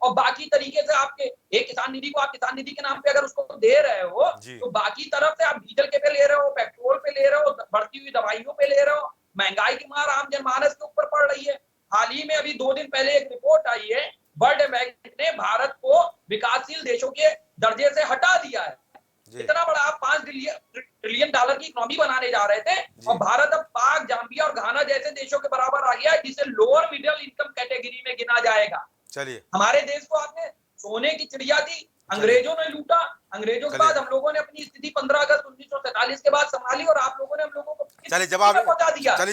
[SPEAKER 9] और बाकी तरीके से आपके एक किसान निधि को आप किसान निधि के नाम पे अगर उसको दे रहे हो तो बाकी तरफ से आप डीजल के पे ले रहे हो, पेट्रोल पे ले रहे हो, बढ़ती हुई दवाइयों पे ले रहे हो। महंगाई की मार आम जनमानस के ऊपर पड़ रही है। हाल ही में अभी 2 दिन पहले एक रिपोर्ट आई है, वर्ल्ड बैंक ने भारत को विकासशील देशों के दर्जे से हटा दिया है। इतना बड़ा आप $5 ट्रिलियन की इकोनॉमी बनाने जा रहे थे और भारत अब पाक, जाम्बिया और घाना जैसे देशों के बराबर आ गया है, जिसे लोअर मिडिल इनकम कैटेगरी में गिना जाएगा।
[SPEAKER 2] चलिए,
[SPEAKER 9] हमारे देश को आपने सोने की चिड़िया दी, अंग्रेजों ने लूटा। अंग्रेजों के बाद हम लोगों ने अपनी स्थिति 15 अगस्त 1947 के बाद संभाली और आप लोगों ने हम लोगों को
[SPEAKER 2] चलिए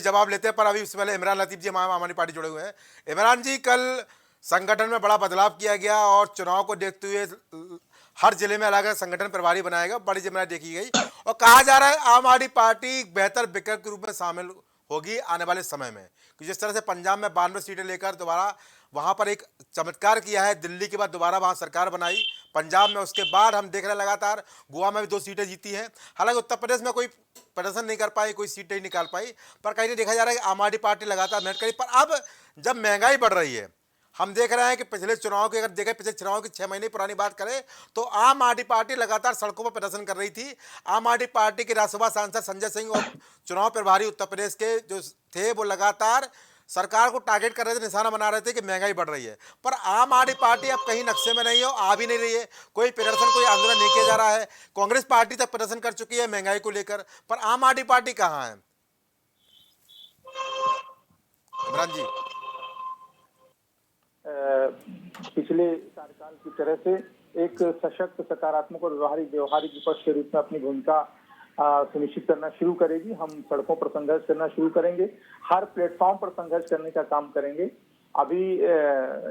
[SPEAKER 2] जवाब लेते हैं। पर अभी इससे पहले इमरान लतीफ जी हमारी पार्टी जुड़े हुए हैं। इमरान जी, कल संगठन में बड़ा बदलाव किया गया और चुनाव को देखते हुए हर जिले में अलग अलग संगठन प्रभारी बनाया गया, बड़ी जिम्मेदारी देखी गई और कहा जा रहा है आम आदमी पार्टी बेहतर विकल्प के रूप में शामिल होगी आने वाले समय में। कि जिस तरह से पंजाब में 92 सीटें लेकर दोबारा वहां पर एक चमत्कार किया है, दिल्ली के बाद दोबारा वहां सरकार बनाई, पंजाब में उसके बाद हम देख रहे हैं लगातार गोवा में भी 2 सीटें जीती हैं। हालांकि उत्तर प्रदेश में कोई प्रदर्शन नहीं कर पाई, कोई सीटें नहीं निकाल पाई, पर कहीं नहीं देखा जा रहा है कि आम आदमी पार्टी लगातार मेहनत करी। पर अब जब महंगाई बढ़ रही है, हम देख रहे हैं कि पिछले चुनाव की अगर देखें, पिछले चुनाव की 6 महीने पुरानी बात करें तो आम आदमी पार्टी लगातार सड़कों पर प्रदर्शन कर रही थी। आम आदमी पार्टी के राज्यसभा सांसद संजय सिंह और चुनाव प्रभारी उत्तर प्रदेश के जो थे वो लगातार सरकार को टारगेट कर रहे थे, निशाना बना रहे थे कि महंगाई बढ़ रही है। पर आम आदमी पार्टी अब कहीं नक्शे में नहीं हो, आ भी नहीं रही है, कोई प्रदर्शन कोई आंदोलन नहीं किया जा रहा है। कांग्रेस पार्टी तक प्रदर्शन कर चुकी है महंगाई को लेकर, पर आम आदमी पार्टी कहाँ है? इमरान जी,
[SPEAKER 10] पिछले कार्यकाल की तरह से एक सशक्त, सकारात्मक और व्यवहारिक विपक्ष के रूप में अपनी भूमिका सुनिश्चित करना शुरू करेगी। हम सड़कों पर संघर्ष करना शुरू करेंगे, हर प्लेटफॉर्म पर संघर्ष करने का काम करेंगे। अभी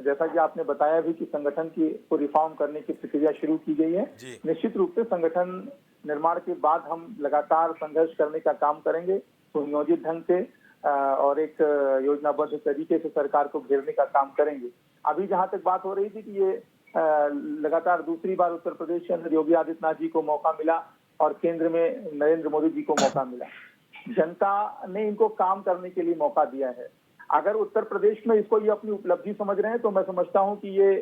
[SPEAKER 10] जैसा कि आपने बताया भी कि संगठन को रिफॉर्म करने की प्रक्रिया शुरू की गई है। निश्चित रूप से संगठन निर्माण के बाद हम लगातार संघर्ष करने का काम करेंगे, सुनियोजित ढंग से और एक योजनाबद्ध तरीके से सरकार को घेरने का काम करेंगे। अभी जहां तक बात हो रही थी कि ये लगातार दूसरी बार उत्तर प्रदेश के अंदर योगी आदित्यनाथ जी को मौका मिला और केंद्र में नरेंद्र मोदी जी को मौका मिला, जनता ने इनको काम करने के लिए मौका दिया है। अगर उत्तर प्रदेश में इसको ये अपनी उपलब्धि समझ रहे हैं तो मैं समझता हूं कि ये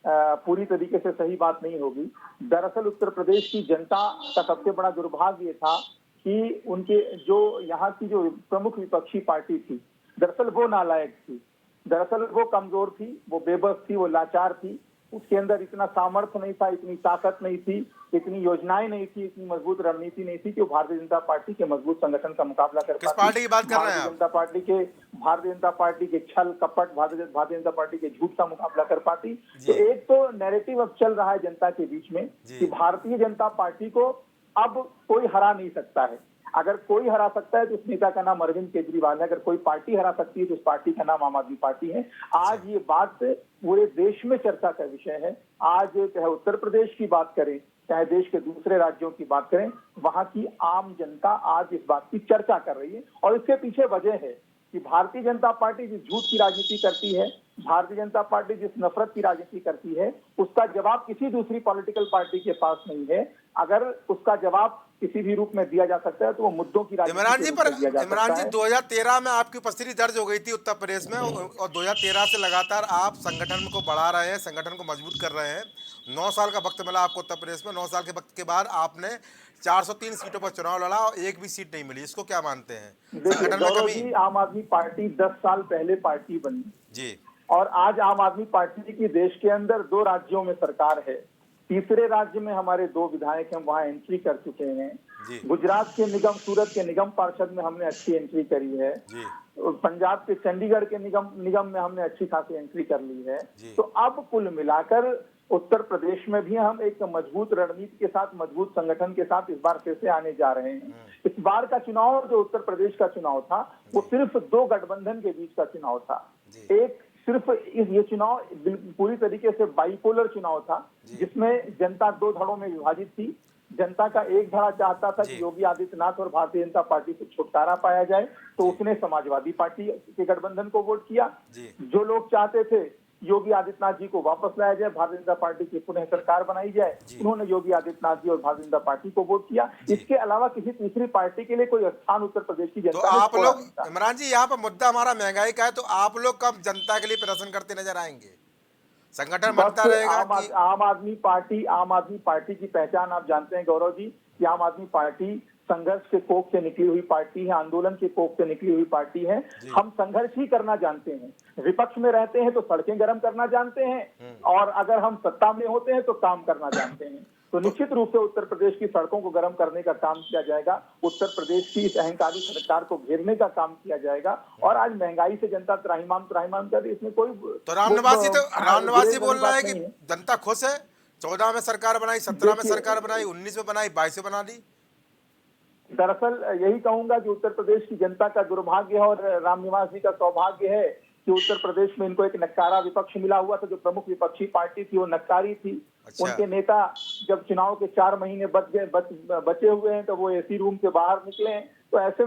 [SPEAKER 10] पूरी तरीके से सही बात नहीं होगी। दरअसल उत्तर प्रदेश की जनता का सबसे बड़ा दुर्भाग्य ये था कि उनके जो यहाँ की जो प्रमुख विपक्षी पार्टी थी, दरअसल वो नालायक थी, दरअसल वो कमजोर थी, वो बेबस थी, वो लाचार थी। उसके अंदर इतना सामर्थ्य नहीं था, इतनी ताकत नहीं थी, इतनी योजनाएं नहीं थी, इतनी मजबूत रणनीति नहीं थी कि वो भारतीय जनता पार्टी के मजबूत संगठन का मुकाबला कर पाती।
[SPEAKER 2] किस पार्टी की बात कर रहे हैं आप?
[SPEAKER 10] भारतीय जनता पार्टी के छल कपट, भारतीय जनता पार्टी के झूठ का मुकाबला कर पाती। तो एक तो नैरेटिव अब चल रहा है जनता के बीच में कि भारतीय जनता पार्टी को अब कोई हरा नहीं सकता है। अगर कोई हरा सकता है तो उस नेता का नाम अरविंद केजरीवाल है, अगर कोई पार्टी हरा सकती है तो उस पार्टी का नाम आम आदमी पार्टी है। आज ये बात पूरे देश में चर्चा का विषय है। आज चाहे उत्तर प्रदेश की बात करें, चाहे देश के दूसरे राज्यों की बात करें, वहां की आम जनता आज इस बात की चर्चा कर रही है। और इसके पीछे वजह है कि भारतीय जनता पार्टी जिस झूठ की राजनीति करती है, भारतीय जनता पार्टी जिस नफरत की राजनीति करती है, उसका जवाब किसी दूसरी पॉलिटिकल पार्टी के पास नहीं है। अगर उसका जवाब किसी भी रूप में दिया जा सकता है तो वो मुद्दों की राजनीति
[SPEAKER 2] इमरान जी 2013 में आपकी उपस्थिति दर्ज हो गई थी उत्तर प्रदेश में और 2013 से लगातार आप संगठन को बढ़ा रहे हैं, संगठन को मजबूत कर रहे हैं। 9 साल का वक्त मिला आपको उत्तर प्रदेश में। 9 साल के वक्त के बाद आपने 403 सीटों पर चुनाव लड़ा और एक भी सीट नहीं मिली, इसको क्या मानते हैं? संगठन में कमी?
[SPEAKER 10] आम आदमी पार्टी 10 साल पहले पार्टी बनी
[SPEAKER 2] जी,
[SPEAKER 10] और आज आम आदमी पार्टी की देश के अंदर 2 राज्यों में सरकार है। तीसरे राज्य में हमारे 2 विधायक हम वहां एंट्री कर चुके हैं। गुजरात के निगम, सूरत के निगम पार्षद में हमने अच्छी एंट्री करी है। पंजाब के चंडीगढ़ के निगम में हमने अच्छी खासी एंट्री कर ली है। तो अब कुल मिलाकर उत्तर प्रदेश में भी हम एक मजबूत रणनीति के साथ, मजबूत संगठन के साथ इस बार फिर से आने जा रहे हैं। इस बार का चुनाव जो उत्तर प्रदेश का चुनाव था वो सिर्फ 2 गठबंधन के बीच का चुनाव था। एक सिर्फ ये चुनाव पूरी तरीके से बाइपोलर चुनाव था जिसमें जनता 2 धड़ों में विभाजित थी। जनता का एक धड़ा चाहता था कि योगी आदित्यनाथ और भारतीय जनता पार्टी से छुटकारा पाया जाए, तो उसने समाजवादी पार्टी के गठबंधन को वोट किया। जो लोग चाहते थे योगी आदित्यनाथ जी को वापस लाया जाए, भारतीय जनता पार्टी की पुनः सरकार बनाई जाए, उन्होंने योगी आदित्यनाथ जी और भारतीय जनता पार्टी को वोट किया। इसके अलावा किसी तीसरी पार्टी के लिए कोई स्थान उत्तर प्रदेश की जनता
[SPEAKER 2] तो आप लोग, इमरान जी यहाँ पर मुद्दा हमारा महंगाई का है, तो आप लोग कब जनता के लिए प्रदर्शन करते नजर आएंगे? संगठन बनता रहेगा?
[SPEAKER 10] आम आदमी पार्टी की पहचान आप जानते हैं गौरव जी कि आम आदमी पार्टी संघर्ष के कोख से निकली हुई पार्टी है, आंदोलन के कोख से निकली हुई पार्टी है। हम संघर्ष ही करना जानते हैं। विपक्ष में रहते हैं तो सड़कें गर्म करना जानते हैं, और अगर हम सत्ता में होते हैं तो काम करना जानते हैं। तो निश्चित रूप से उत्तर प्रदेश की सड़कों को गर्म करने का काम किया जाएगा, उत्तर प्रदेश की इस अहंकारी सरकार को घेरने का काम किया जाएगा। और आज महंगाई से जनता त्राहिमाम कर रही है, इसमें कोई
[SPEAKER 2] तो राम निवासी बोल रहा है कि जनता खुश है। 14 में सरकार बनाई, 17 में सरकार बनाई, 19 में बनाई, 22 में बना दी।
[SPEAKER 10] दरअसल यही कहूंगा कि उत्तर प्रदेश की जनता का दुर्भाग्य है और रामनिवास जी का सौभाग्य है कि उत्तर प्रदेश में इनको एक नक्कारा विपक्ष मिला हुआ था। जो प्रमुख विपक्षी पार्टी थी वो नक्कारी थी।
[SPEAKER 2] अच्छा।
[SPEAKER 10] उनके नेता जब चुनाव के 4 महीने बचे हुए हैं तो वो एसी रूम से बाहर निकले हैं। तो ऐसे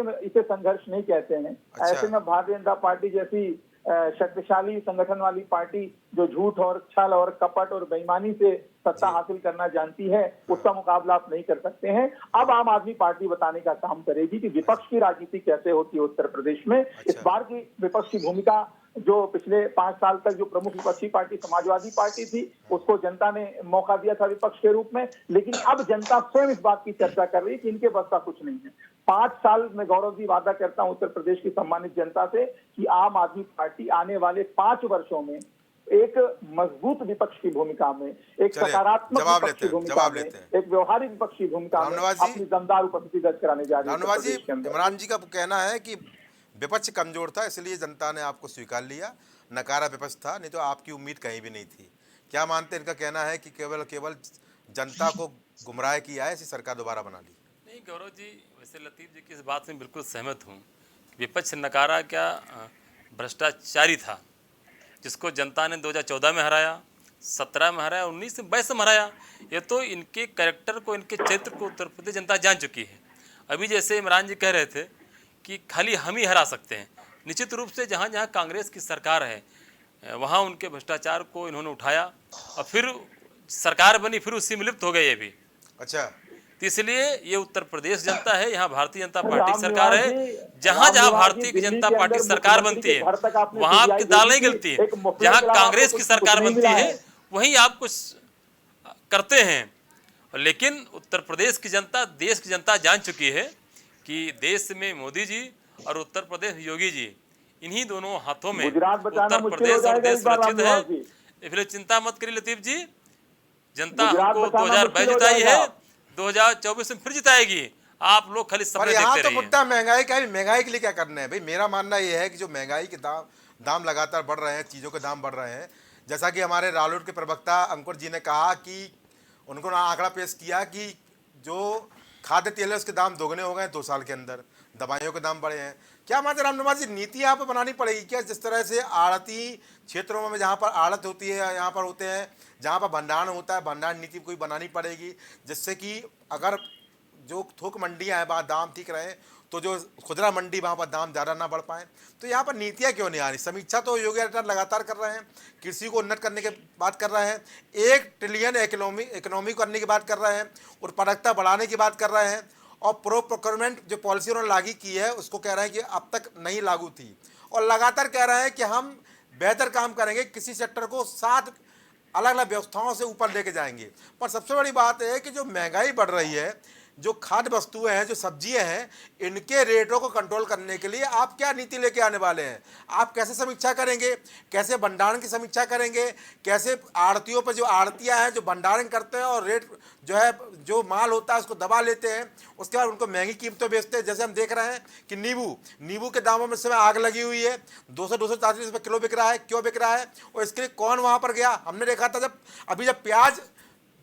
[SPEAKER 10] में इसे संघर्ष नहीं कहते हैं।
[SPEAKER 2] अच्छा।
[SPEAKER 10] ऐसे में भारतीय जनता पार्टी जैसी शक्तिशाली संगठन वाली पार्टी जो झूठ और छल और कपट और बेईमानी से सत्ता हासिल करना जानती है, उसका मुकाबला आप नहीं कर सकते हैं। अब आम आदमी पार्टी बताने का काम करेगी कि विपक्ष की राजनीति कैसे होती है उत्तर प्रदेश में। इस बार की विपक्ष की भूमिका जो पिछले 5 साल तक जो प्रमुख विपक्षी पार्टी समाजवादी पार्टी थी, उसको जनता ने मौका दिया था विपक्ष के रूप में, लेकिन अब जनता स्वयं इस बात की चर्चा कर रही है कि इनके बस का कुछ नहीं है। 5 साल में गौरव जी वादा करता हूं उत्तर प्रदेश की सम्मानित जनता से कि आम आदमी पार्टी आने वाले 5 वर्षों में एक मजबूत विपक्ष की भूमिका में, एक सकारात्मक विपक्ष की भूमिका में, एक व्यवहारिक विपक्ष की भूमिका में अपनी दमदार उपस्थिति दर्ज कराने जा रही है।
[SPEAKER 2] इमरान जी का कहना है कि विपक्ष कमजोर था, इसलिए जनता ने आपको स्वीकार लिया। नकारा विपक्ष था, नहीं तो आपकी उम्मीद कहीं भी नहीं थी। क्या मानते हैं? इनका कहना है कि केवल जनता को गुमराह किया है, ऐसी सरकार दोबारा बना ली।
[SPEAKER 8] नहीं गौरव जी, वैसे लतीफ़ जी की इस बात में बिल्कुल सहमत हूँ। विपक्ष नकारा क्या, भ्रष्टाचारी था, जिसको जनता ने 2014 में हराया, 17 में हराया, 19 में 22 में हराया। ये तो इनके कैरेक्टर को, इनके चरित्र को उत्तर प्रदेश जनता जान चुकी है। अभी जैसे इमरान जी कह रहे थे कि खाली हम ही हरा सकते हैं, निश्चित रूप से जहाँ जहाँ कांग्रेस की सरकार है वहाँ उनके भ्रष्टाचार को इन्होंने उठाया और फिर सरकार बनी, फिर उसी में लिप्त हो गए ये भी।
[SPEAKER 2] अच्छा,
[SPEAKER 8] तो इसलिए ये उत्तर प्रदेश जनता है, यहाँ भारतीय जनता पार्टी की सरकार है। जहाँ जहाँ भारतीय जनता पार्टी सरकार बनती है वहाँ आपकी दाल नहीं गलती है। जहाँ कांग्रेस की सरकार बनती है वहीं आप कुछ करते हैं। लेकिन उत्तर प्रदेश की जनता, देश की जनता जान चुकी है कि देश में मोदी जी और उत्तर प्रदेश योगी जी, इन्हीं दोनों हाथों में उत्तर प्रदेश और देश सुरक्षित है। इसलिए चिंता मत करिए लतीफ जी, जनता हमको 2022 जिताई है, 2024 में फिर जिताएगी। आप लोग खाली सपने देखते रहिए।
[SPEAKER 2] तो मुद्दा महंगाई का है, महंगाई के लिए क्या करना है भाई? मेरा मानना यह है कि जो महंगाई के दाम लगातार बढ़ रहे हैं, चीज़ों के दाम बढ़ रहे हैं। जैसा कि हमारे रालोद के प्रवक्ता अंकुर जी ने कहा कि उनको आंकड़ा पेश किया कि जो खाद्य तेल है उसके दाम दोगुने हो गए 2 साल के अंदर, दवाइयों के दाम बढ़े हैं। क्या मानते राम नवाज जी, नीति यहाँ पर बनानी पड़ेगी क्या? जिस तरह से आड़ती क्षेत्रों में जहाँ पर आड़त होती है, यहाँ पर होते हैं, जहाँ पर भंडारण होता है, भंडारण नीति कोई बनानी पड़ेगी, जिससे कि अगर जो थोक मंडियाँ हैं वहाँ दाम ठीक रहे, तो जो खुदरा मंडी वहाँ पर दाम ज़्यादा ना बढ़ पाए। तो यहाँ पर नीतियाँ क्यों नहीं आ रही? समीक्षा तो योगी आदित्यनाथ लगातार कर रहे हैं, कृषि को उन्नत करने की बात कर रहे हैं, 1 ट्रिलियन इकोनॉमी करने की बात कर रहे हैं, उत्पादकता बढ़ाने की बात कर रहे हैं, और प्रोक्योरमेंट जो पॉलिसी उन्होंने लागू की है उसको कह रहे हैं कि अब तक नहीं लागू थी, और लगातार कह रहे हैं कि हम बेहतर काम करेंगे, किसी सेक्टर को 7 अलग अलग व्यवस्थाओं से ऊपर लेके जाएंगे। पर सबसे बड़ी बात है कि जो महंगाई बढ़ रही है, जो खाद्य वस्तुएं हैं, जो सब्जियां हैं, इनके रेटों को कंट्रोल करने के लिए आप क्या नीति लेके आने वाले हैं? आप कैसे समीक्षा करेंगे? कैसे भंडारण की समीक्षा करेंगे? कैसे आड़तियों पर, जो आड़तियां हैं जो भंडारण करते हैं और रेट जो है, जो माल होता है उसको दबा लेते हैं, उसके बाद उनको महंगी कीमतों बेचते हैं। जैसे हम देख रहे हैं कि नींबू के दामों में समय आग लगी हुई है, 200-240 रुपये किलो बिक रहा है। क्यों बिक रहा है? और इसके लिए कौन वहाँ पर गया? हमने देखा था जब प्याज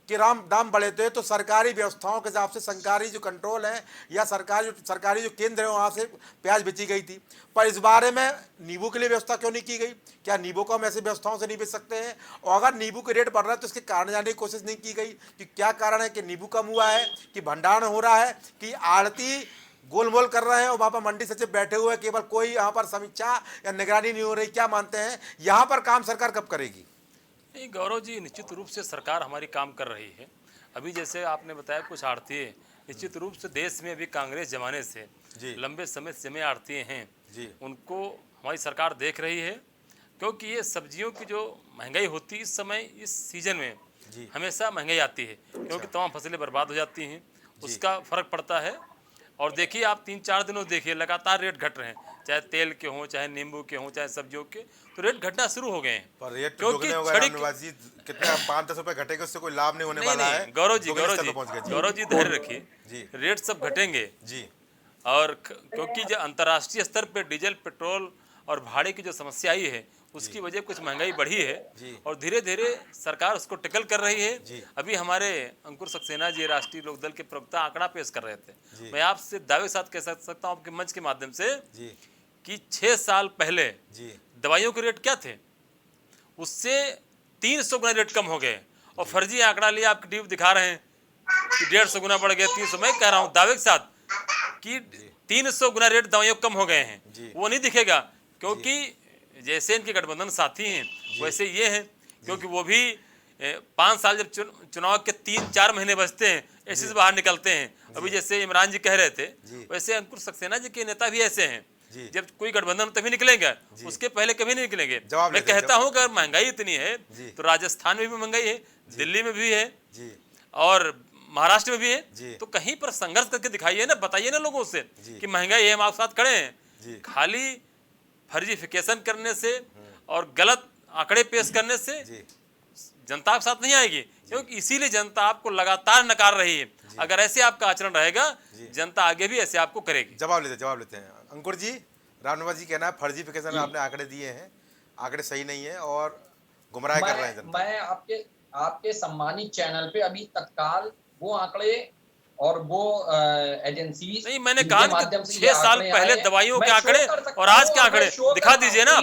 [SPEAKER 2] के दाम बढ़े थे तो सरकारी व्यवस्थाओं के हिसाब से सरकारी जो कंट्रोल है या सरकारी जो केंद्र है वहाँ से प्याज बेची गई थी। पर इस बारे में नींबू के लिए व्यवस्था क्यों नहीं की गई? क्या नींबू को हम ऐसी व्यवस्थाओं से नहीं बेच सकते हैं? और अगर नींबू के रेट बढ़ रहा है तो इसके कारण जानने की कोशिश नहीं की गई कि क्या कारण है कि नींबू कम हुआ है, कि भंडारण हो रहा है, कि आड़ती गोलमोल कर रहे हैं और वहाँ पर मंडी सचिव बैठे हुए, केवल कोई यहाँ पर समीक्षा या निगरानी नहीं हो रही? क्या मानते हैं यहाँ पर काम सरकार कब करेगी?
[SPEAKER 8] नहीं गौरव जी, निश्चित रूप से सरकार हमारी काम कर रही है। अभी जैसे आपने बताया कुछ आड़तिए, निश्चित रूप से देश में अभी कांग्रेस जमाने से लंबे समय से जमे आड़तिए हैं, उनको हमारी सरकार देख रही है। क्योंकि ये सब्जियों की जो महंगाई होती है इस समय, इस सीजन में हमेशा महंगाई आती है, क्योंकि तमाम फसलें बर्बाद हो जाती हैं, उसका फर्क पड़ता है। और देखिए आप 3-4 दिनों देखिए लगातार रेट घट रहे हैं, चाहे तेल के हों, चाहे नींबू के हों, चाहे सब्जियों के, तो रेट घटना शुरू हो गए हैं।
[SPEAKER 2] पर रेट क्योंकि कितना 5-10 रुपए घटेगा, उससे कोई लाभ नहीं होने वाला है।
[SPEAKER 8] गौरव जी धैर्य रखिए, रेट सब घटेंगे जी। और क्योंकि जो अंतर्राष्ट्रीय स्तर पे डीजल, पेट्रोल और भाड़े की जो समस्या आई है उसकी वजह कुछ महंगाई बढ़ी है और धीरे धीरे सरकार उसको टैकल कर रही है। अभी हमारे अंकुर सक्सेना जी राष्ट्रीय लोकदल के प्रवक्ता आंकड़ा पेश कर रहे थे। मैं आपसे दावे साथ कह सकता हूँ आपके मंच के माध्यम से कि 6 साल पहले दवाइयों के रेट क्या थे, उससे 300 गुना रेट कम हो गए। और फर्जी आंकड़ा लिए आपकी टीवी दिखा रहे हैं कि 150 गुना बढ़ गया, 300। मैं कह रहा हूँ दावे के साथ कि 300 गुना रेट दवाइयों कम हो गए हैं। वो नहीं दिखेगा, क्योंकि जैसे इनके गठबंधन साथी हैं वैसे ये हैं, क्योंकि वो भी 5 साल जब चुनाव के 3-4 महीने बचते हैं ऐसे से बाहर निकलते हैं। अभी जैसे इमरान जी कह रहे थे, वैसे अंकुर सक्सेना जी के नेता भी ऐसे हैं, जब कोई गठबंधन तभी निकलेंगे, उसके पहले कभी नहीं निकलेंगे। मैं कहता हूं अगर महंगाई इतनी है तो राजस्थान में भी महंगाई है, दिल्ली में भी है और महाराष्ट्र में भी है, तो कहीं पर संघर्ष करके दिखाइए ना, बताइए ना लोगों से कि महंगाई है, हम आपके साथ खड़े हैं। खाली फर्जीफिकेशन करने से और गलत आंकड़े पेश करने से जनता आपके साथ नहीं आएगी, क्योंकि इसीलिए जनता आपको लगातार नकार रही है। अगर ऐसे आपका आचरण रहेगा, जनता आगे भी ऐसे आपको करेगी।
[SPEAKER 2] जवाब लेते हैं अंकुर जी। रामनिवास जी कहना है फर्जीफिकेशन आपने आंकड़े दिए हैं, आंकड़े सही नहीं है और गुमराह कर रहे हैं जनता।
[SPEAKER 9] मैं आपके सम्मानित चैनल पे अभी तत्काल वो आंकड़े और वो एजेंसी
[SPEAKER 8] नहीं, मैंने कहा कि 6 साल पहले दवाइयों के आंकड़े और आज के आंकड़े दिखा दीजिए ना।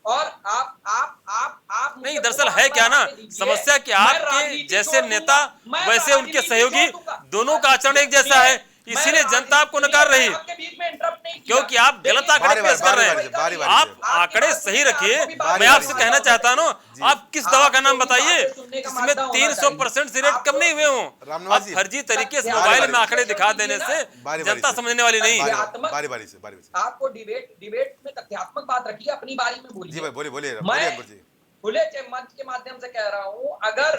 [SPEAKER 9] और आप
[SPEAKER 8] नहीं, दरअसल है क्या ना समस्या कि आपके जैसे नेता वैसे उनके सहयोगी दोनों का आचरण एक जैसा है, इसीलिए जनता आपको नकार रही है, क्योंकि आप गलत आंकड़े पेश कर रहे हैं। आप आंकड़े सही रखिए। मैं आपसे कहना चाहता हूँ, आप किस दवा का नाम बताइए इसमें 300% से रेट कम नहीं हुए हों। आप फर्जी तरीके से मोबाइल में आंकड़े दिखा देने से जनता समझने वाली नहीं।
[SPEAKER 2] बारी से
[SPEAKER 9] आपको डिबेट में तथ्यात्मक बात रखिए, अपनी बारी में बोलिए।
[SPEAKER 2] बोलिए
[SPEAKER 9] मैं खुले मंच के माध्यम से कह रहा हूँ, अगर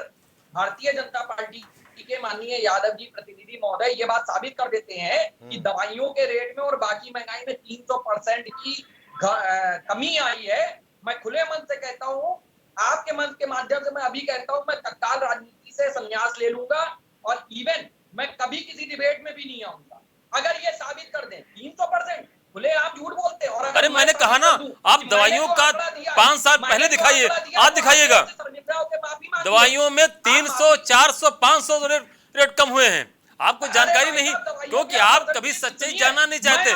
[SPEAKER 9] भारतीय जनता पार्टी के माननीय यादव जी प्रतिनिधि महोदय ये बात साबित कर देते हैं कि दवाइयों के रेट में और बाकी महंगाई में 300% की कमी आई है, मैं खुले मन से कहता हूं, आपके मंच के माध्यम से मैं अभी कहता हूं, मैं तत्काल राजनीति से संन्यास ले लूंगा और इवन मैं कभी किसी डिबेट में भी नहीं आऊंगा अगर ये साबित कर दें 300%। खुले आप झूठ बोलते हैं। और
[SPEAKER 8] अरे मैंने कहा ना, आप दवाइयों का 5 साल पहले दिखाइए, आज दिखाइएगा। दवाइयों में 300, 400, 500 रेट कम हुए हैं, आपको जानकारी नहीं, क्योंकि आप कभी सच्चाई जानना नहीं चाहते।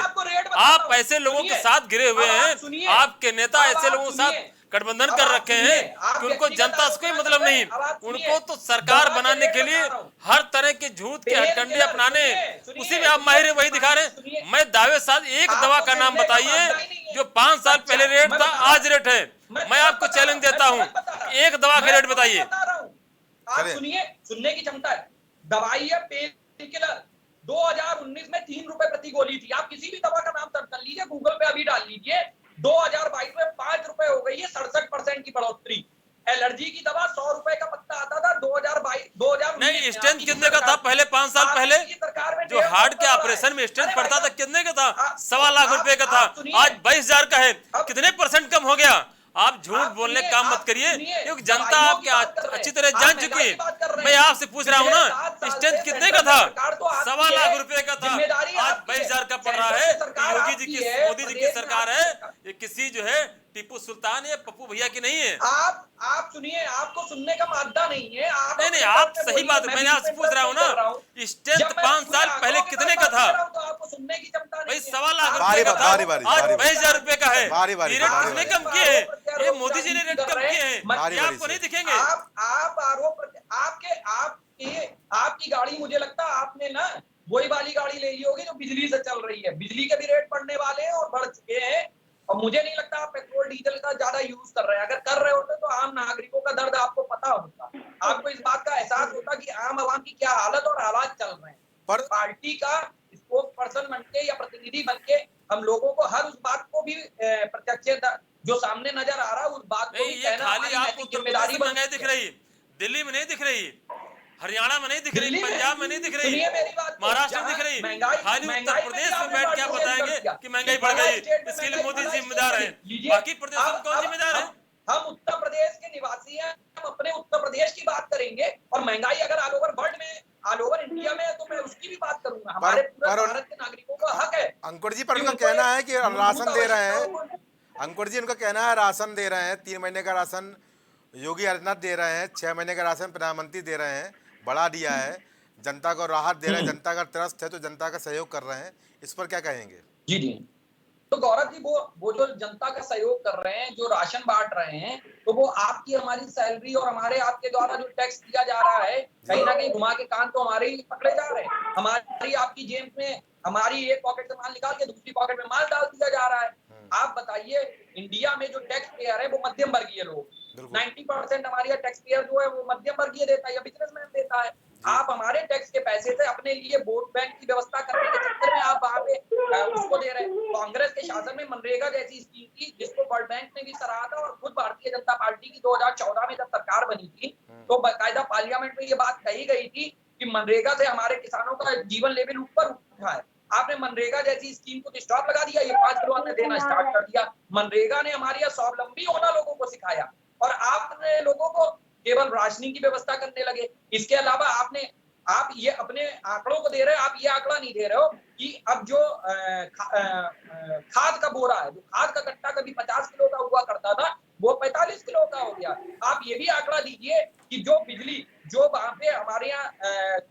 [SPEAKER 8] आप ऐसे लोगों के साथ घिरे हुए हैं, आपके नेता ऐसे लोगों के साथ गठबंधन कर रखे हैं कि उनको जनता से कोई मतलब नहीं। उनको तो सरकार बनाने के लिए हर तरह के झूठ के हथकंडे अपनाने, उसी में आप माहिर है, वही दिखा रहे हैं। मैं दावे साथ एक दवा का नाम बताइए जो 5 साल पहले रेट था आज रेट है। मैं आपको चैलेंज देता हूं, एक दवा का रेट बताइए।
[SPEAKER 9] आप सुनिए, सुनने की क्षमता है। दवाई है पेन किलर, 2019 में 3 रुपए प्रति गोली थी। आप किसी भी दवा का नाम सर्च कर लीजिए, गूगल पे अभी डाल लीजिए, 2022 में 5 रुपए हो गई है, 67% की बढ़ोतरी। एलर्जी की दवा 100 रुपए का पत्ता आता था 2022
[SPEAKER 8] नहीं, स्टेंट कितने का था पहले 5 साल पहले? जो हार्ट के ऑपरेशन में स्टेंट पड़ता था कितने का था? 1.25 लाख रुपए का था, आज 22,000 का है। कितने % कम हो गया? आप झूठ बोलने का काम मत करिए, क्योंकि जनता आपके अच्छी तरह जान चुकी है। मैं आपसे पूछ रहा हूँ ना, स्टेंट कितने का था? 1.25 लाख रुपए का था, आज 22,000 का पड़ रहा है। योगी जी की, मोदी जी की सरकार है, ये किसी जो है टीपू सुल्तान या पप्पू भैया की नहीं है।
[SPEAKER 9] आप सुनिए, आपको सुनने का मादा नहीं है।
[SPEAKER 8] नहीं, आप सही बात, मैंने आपसे पूछ रहा हूँ ना, स्टेंट 5 साल पहले कितने का था?
[SPEAKER 9] सुनने की क्षमता
[SPEAKER 8] भाई 1.25 लाख रुपए का था, आज 22,000 रुपए का है। ये रेट किसने कम किए हैं? ये मोदी जी ने रेट कम किए हैं, ये आपको नहीं दिखेंगे।
[SPEAKER 9] आप आरोप, आपकी गाड़ी, मुझे लगता है आपने ना वही वाली गाड़ी ले ली होगी जो बिजली से चल रही है। बिजली के भी रेट बढ़ने वाले हैं और बढ़ चुके हैं, और मुझे नहीं लगता आप पेट्रोल डीजल का ज्यादा यूज कर रहे हैं। अगर कर रहे होते तो आम नागरिकों का दर्द आपको पता होता, आपको इस बात का एहसास होता कि आम आवाम की क्या हालत और हालात चल रहे हैं। पर पार्टी का स्पोक्स पर्सन बनके या प्रतिनिधि बनके हम लोगों को हर उस बात को भी प्रत्यक्ष जो सामने नजर आ रहा है उस बात को भी कहना हमारी नैतिक जिम्मेदारी
[SPEAKER 8] महंगाई दिख रही, दिल्ली में नहीं दिख रही, हरियाणा में नहीं दिख रही, पंजाब में नहीं दिख रही, महाराष्ट्र में दिख रही। खाली उत्तर प्रदेश में बैठ क्या बताएंगे कि महंगाई बढ़ गई, इसके लिए मोदी जिम्मेदार है, बाकी प्रदेशों में कौन जिम्मेदार है?
[SPEAKER 9] हम उत्तर प्रदेश के निवासी हैं, हम अपने उत्तर प्रदेश की बात करेंगे, और महंगाई अगर ऑल ओवर वर्ल्ड में, ऑल ओवर इंडिया में है तो मैं उसकी भी बात करूंगा। हमारे पूरे भारत के नागरिकों का हक है।
[SPEAKER 2] अंकुर जी, पर उनका कहना है कि राशन दे रहे हैं, अंकुर जी उनका कहना है राशन दे रहे हैं, 3 महीने का राशन योगी आदित्यनाथ दे रहे हैं, 6 महीने का राशन प्रधानमंत्री दे रहे हैं, बढ़ा दिया है, जनता को राहत दे रहे हैं, जनता का त्रस्त है तो जनता का सहयोग कर रहे हैं, इस पर क्या कहेंगे?
[SPEAKER 9] जी जी, तो गौरव जी वो जो जनता का सहयोग कर रहे हैं, जो राशन बांट रहे हैं, तो वो आपकी हमारी सैलरी और हमारे आपके द्वारा जो टैक्स दिया जा रहा है, कहीं ना कहीं घुमा के कान तो हमारे ही पकड़े जा रहे हैं। हमारी आपकी जेब में हमारी एक पॉकेट से माल निकाल के दूसरी पॉकेट में माल डाल दिया जा रहा है। आप बताइए, इंडिया में जो टैक्स पेयर है वो मध्यम वर्गीय लोग, 90% हमारे यहाँ टैक्स पेयर जो है वो मध्यम वर्गीय देता है या बिजनेसमैन देता है। आप हमारे टैक्स के पैसे से अपने लिए वोट बैंक की व्यवस्था करने के चक्कर में आप वहां पे उसको दे रहे हैं। कांग्रेस के शासन में मनरेगा जैसी स्कीम थी जिसको वर्ल्ड बैंक ने भी सराहा था, और खुद भारतीय जनता पार्टी की 2014 में जब सरकार बनी थी तो बाकायदा पार्लियामेंट में ये बात कही गई थी कि मनरेगा से हमारे किसानों का जीवन लेवल ऊपर उठा है। आपने मनरेगा जैसी स्कीम को स्टॉप लगा दिया, ये 5 किलो अन्न देना स्टार्ट कर दिया। मनरेगा ने हमारे यहाँ स्वावलंबी होना लोगों को सिखाया, और आपने लोगों को केवल राशनिंग की व्यवस्था करने लगे। इसके अलावा आप ये अपने आंकड़ों को दे रहे हो, आप ये आंकड़ा नहीं दे रहे हो कि अब जो खाद का बोरा है, जो खाद का कट्टा कभी 50 किलो का हुआ करता था वो 45 किलो का हो गया। आप ये भी आंकड़ा दीजिए कि जो बिजली जो वहां पे हमारे यहाँ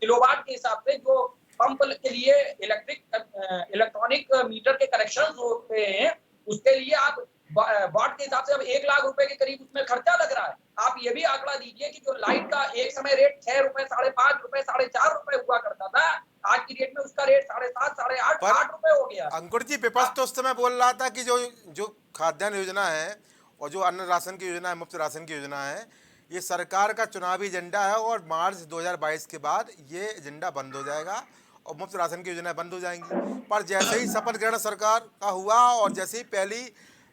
[SPEAKER 9] किलोवाट के हिसाब से जो पंप के लिए इलेक्ट्रॉनिक मीटर के कनेक्शन होते हैं, उसके लिए आप वाट के हिसाब से अब 1 लाख रुपए के करीब उसमें खर्चा लग रहा है। आप ये भी आंकड़ा दीजिए कि जो लाइट का एक समय रेट 6 रुपए, 5.5 रुपए, 4.5 रुपए हुआ करता था, आज की डेट में उसका रेट 7.5, 8.5, 8 रुपए हो गया।
[SPEAKER 2] अंकुर जी, विपक्ष तो उस समय बोल रहा था कि जो खाद्यान्न योजना है और जो अन्न राशन की योजना है, मुफ्त राशन की योजना है, ये सरकार का चुनावी एजेंडा है और मार्च 2022 के बाद ये एजेंडा बंद हो जाएगा और मुफ्त राशन की योजना बंद हो जाएंगी। पर जैसे ही शपथ ग्रहण सरकार का हुआ और जैसे ही पहली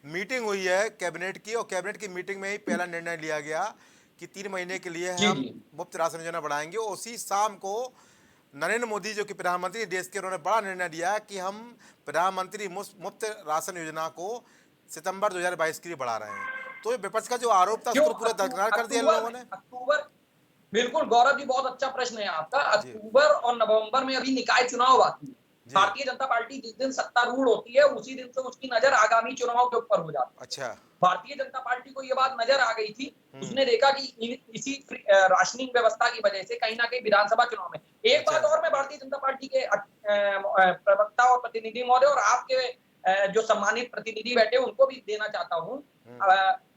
[SPEAKER 2] मीटिंग हुई है कैबिनेट की, और कैबिनेट की मीटिंग में ही पहला निर्णय लिया गया कि 3 महीने के लिए हम मुफ्त राशन योजना बढ़ाएंगे। उसी शाम को नरेंद्र मोदी जो कि प्रधानमंत्री देश के, उन्होंने बड़ा निर्णय लिया कि हम प्रधानमंत्री मुफ्त राशन योजना को सितंबर 2022 के लिए बढ़ा रहे हैं। तो ये विपक्ष का जो आरोप था उसको पूरा दरकिनार कर दिया लोगों ने।
[SPEAKER 9] अक्टूबर, बिल्कुल गौरव जी, बहुत अच्छा प्रश्न है आपका। अक्टूबर और नवंबर में अभी निकाय चुनाव आती है। भारतीय जनता पार्टी जिस दिन सत्तारूढ़ होती है उसी दिन से उसकी नजर आगामी चुनाव के ऊपर हो जाती है।
[SPEAKER 2] अच्छा,
[SPEAKER 9] भारतीय जनता पार्टी को ये बात नजर आ गई थी, उसने देखा कि इसी राशनिंग व्यवस्था की वजह से कहीं ना कहीं विधानसभा चुनाव में एक बात और मैं भारतीय जनता पार्टी के प्रवक्ता और प्रतिनिधि महोदय और आपके जो सम्मानित प्रतिनिधि बैठे उनको भी देना चाहता हूँ।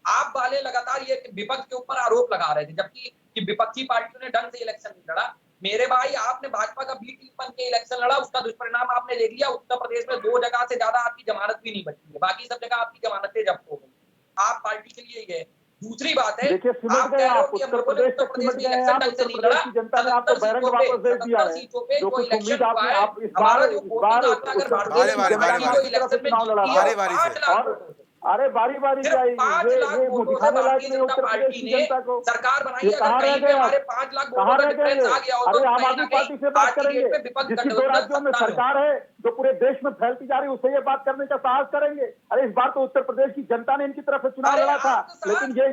[SPEAKER 9] आप वाले लगातार ये विपक्ष के ऊपर आरोप लगा रहे थे, जबकि विपक्षी पार्टियों ने ढंग से इलेक्शन नहीं लड़ा। मेरे भाई, आपने भाजपा का बी टीम बन के इलेक्शन लड़ा, उसका दुष्परिणाम आपने देख लिया। उत्तर प्रदेश में 2 जगह से ज्यादा आपकी जमानत भी नहीं बची है, बाकी सब जगह आपकी जमानतें जब्त हो गई। आप पार्टी के लिए गए। दूसरी बात है, आप कह रहे हो कि हम लोगों ने उत्तर प्रदेश में इलेक्शन ढंग से नहीं लड़ा। 70 सीटों पे जो इलेक्शन हुआ है, हमारा जो वोटिंग आंकड़ा अगर भारतीय जनता पार्टी जो इलेक्शन में जीती है,
[SPEAKER 10] अरे बारी बारी
[SPEAKER 9] 5 लाख वोटों से भारतीय जनता पार्टी ने सरकार बनाई। अगर कहीं पे हमारे 5 लाख वोटों का डिफरेंस आ गया हो तो
[SPEAKER 10] आम आदमी पार्टी से बात करेंगे, जिसकी 2 राज्यों में सरकार है जो पूरे देश में फैलती जा रही है, उससे ये बात करने का साहस करेंगे। अरे इस बार तो उत्तर प्रदेश की जनता ने इनकी तरफ से चुनाव लड़ा था, लेकिन ये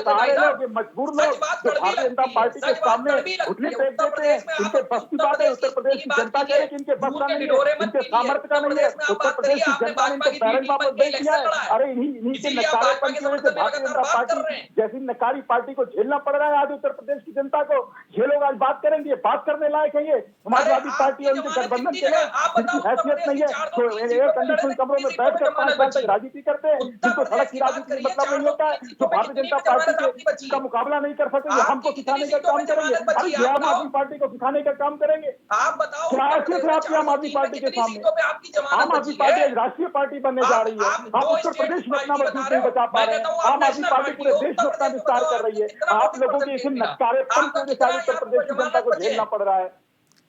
[SPEAKER 10] सारे लोग, ये मजबूर लोग जो भारतीय जनता पार्टी के सामने घुटने फेंक देते हैं, इनके बस की बात है। उत्तर प्रदेश की जनता कह रही है कि इनके बस का नहीं है, इनके सामर्थ्य का नहीं है। उत्तर प्रदेश की जनता ने इनको बैरंग वापस दे दिया है। अरे इन्हीं के नकारेपन की वजह से भारतीय जनता पार्टी जैसी नकारी पार्टी को झेलना पड़ रहा है आज उत्तर प्रदेश की जनता को। ये लोग आज बात करेंगे, बात करने लायक है ये समाजवादी पार्टी और उनके गठबंधन के लोग, जिनकी हैसियत नहीं है, जो एयर कंडीशन कमरों में बैठकर 5 साल तक राजनीति करते हैं, जिनको सड़क की राजनीति में मतलब नहीं होता है, जो भारतीय जनता पार्टी का मुकाबला नहीं कर सकेंगे, हमको सिखाने का काम करेंगे। अरे ये आम आदमी पार्टी को सिखाने का काम करेंगे।
[SPEAKER 9] आप बताओ,
[SPEAKER 10] आपकी आम आदमी पार्टी के सामने आम आदमी पार्टी राष्ट्रीय पार्टी बनने जा रही है। आप उत्तर प्रदेश में अपना वजूद नहीं बचा पा रहे हैं। आम आदमी पार्टी पूरे देश में अपना विस्तार कर रही है। आप लोगों के इस नकारेपन की वजह से उत्तर प्रदेश की जनता को झेलना पड़ रहा है।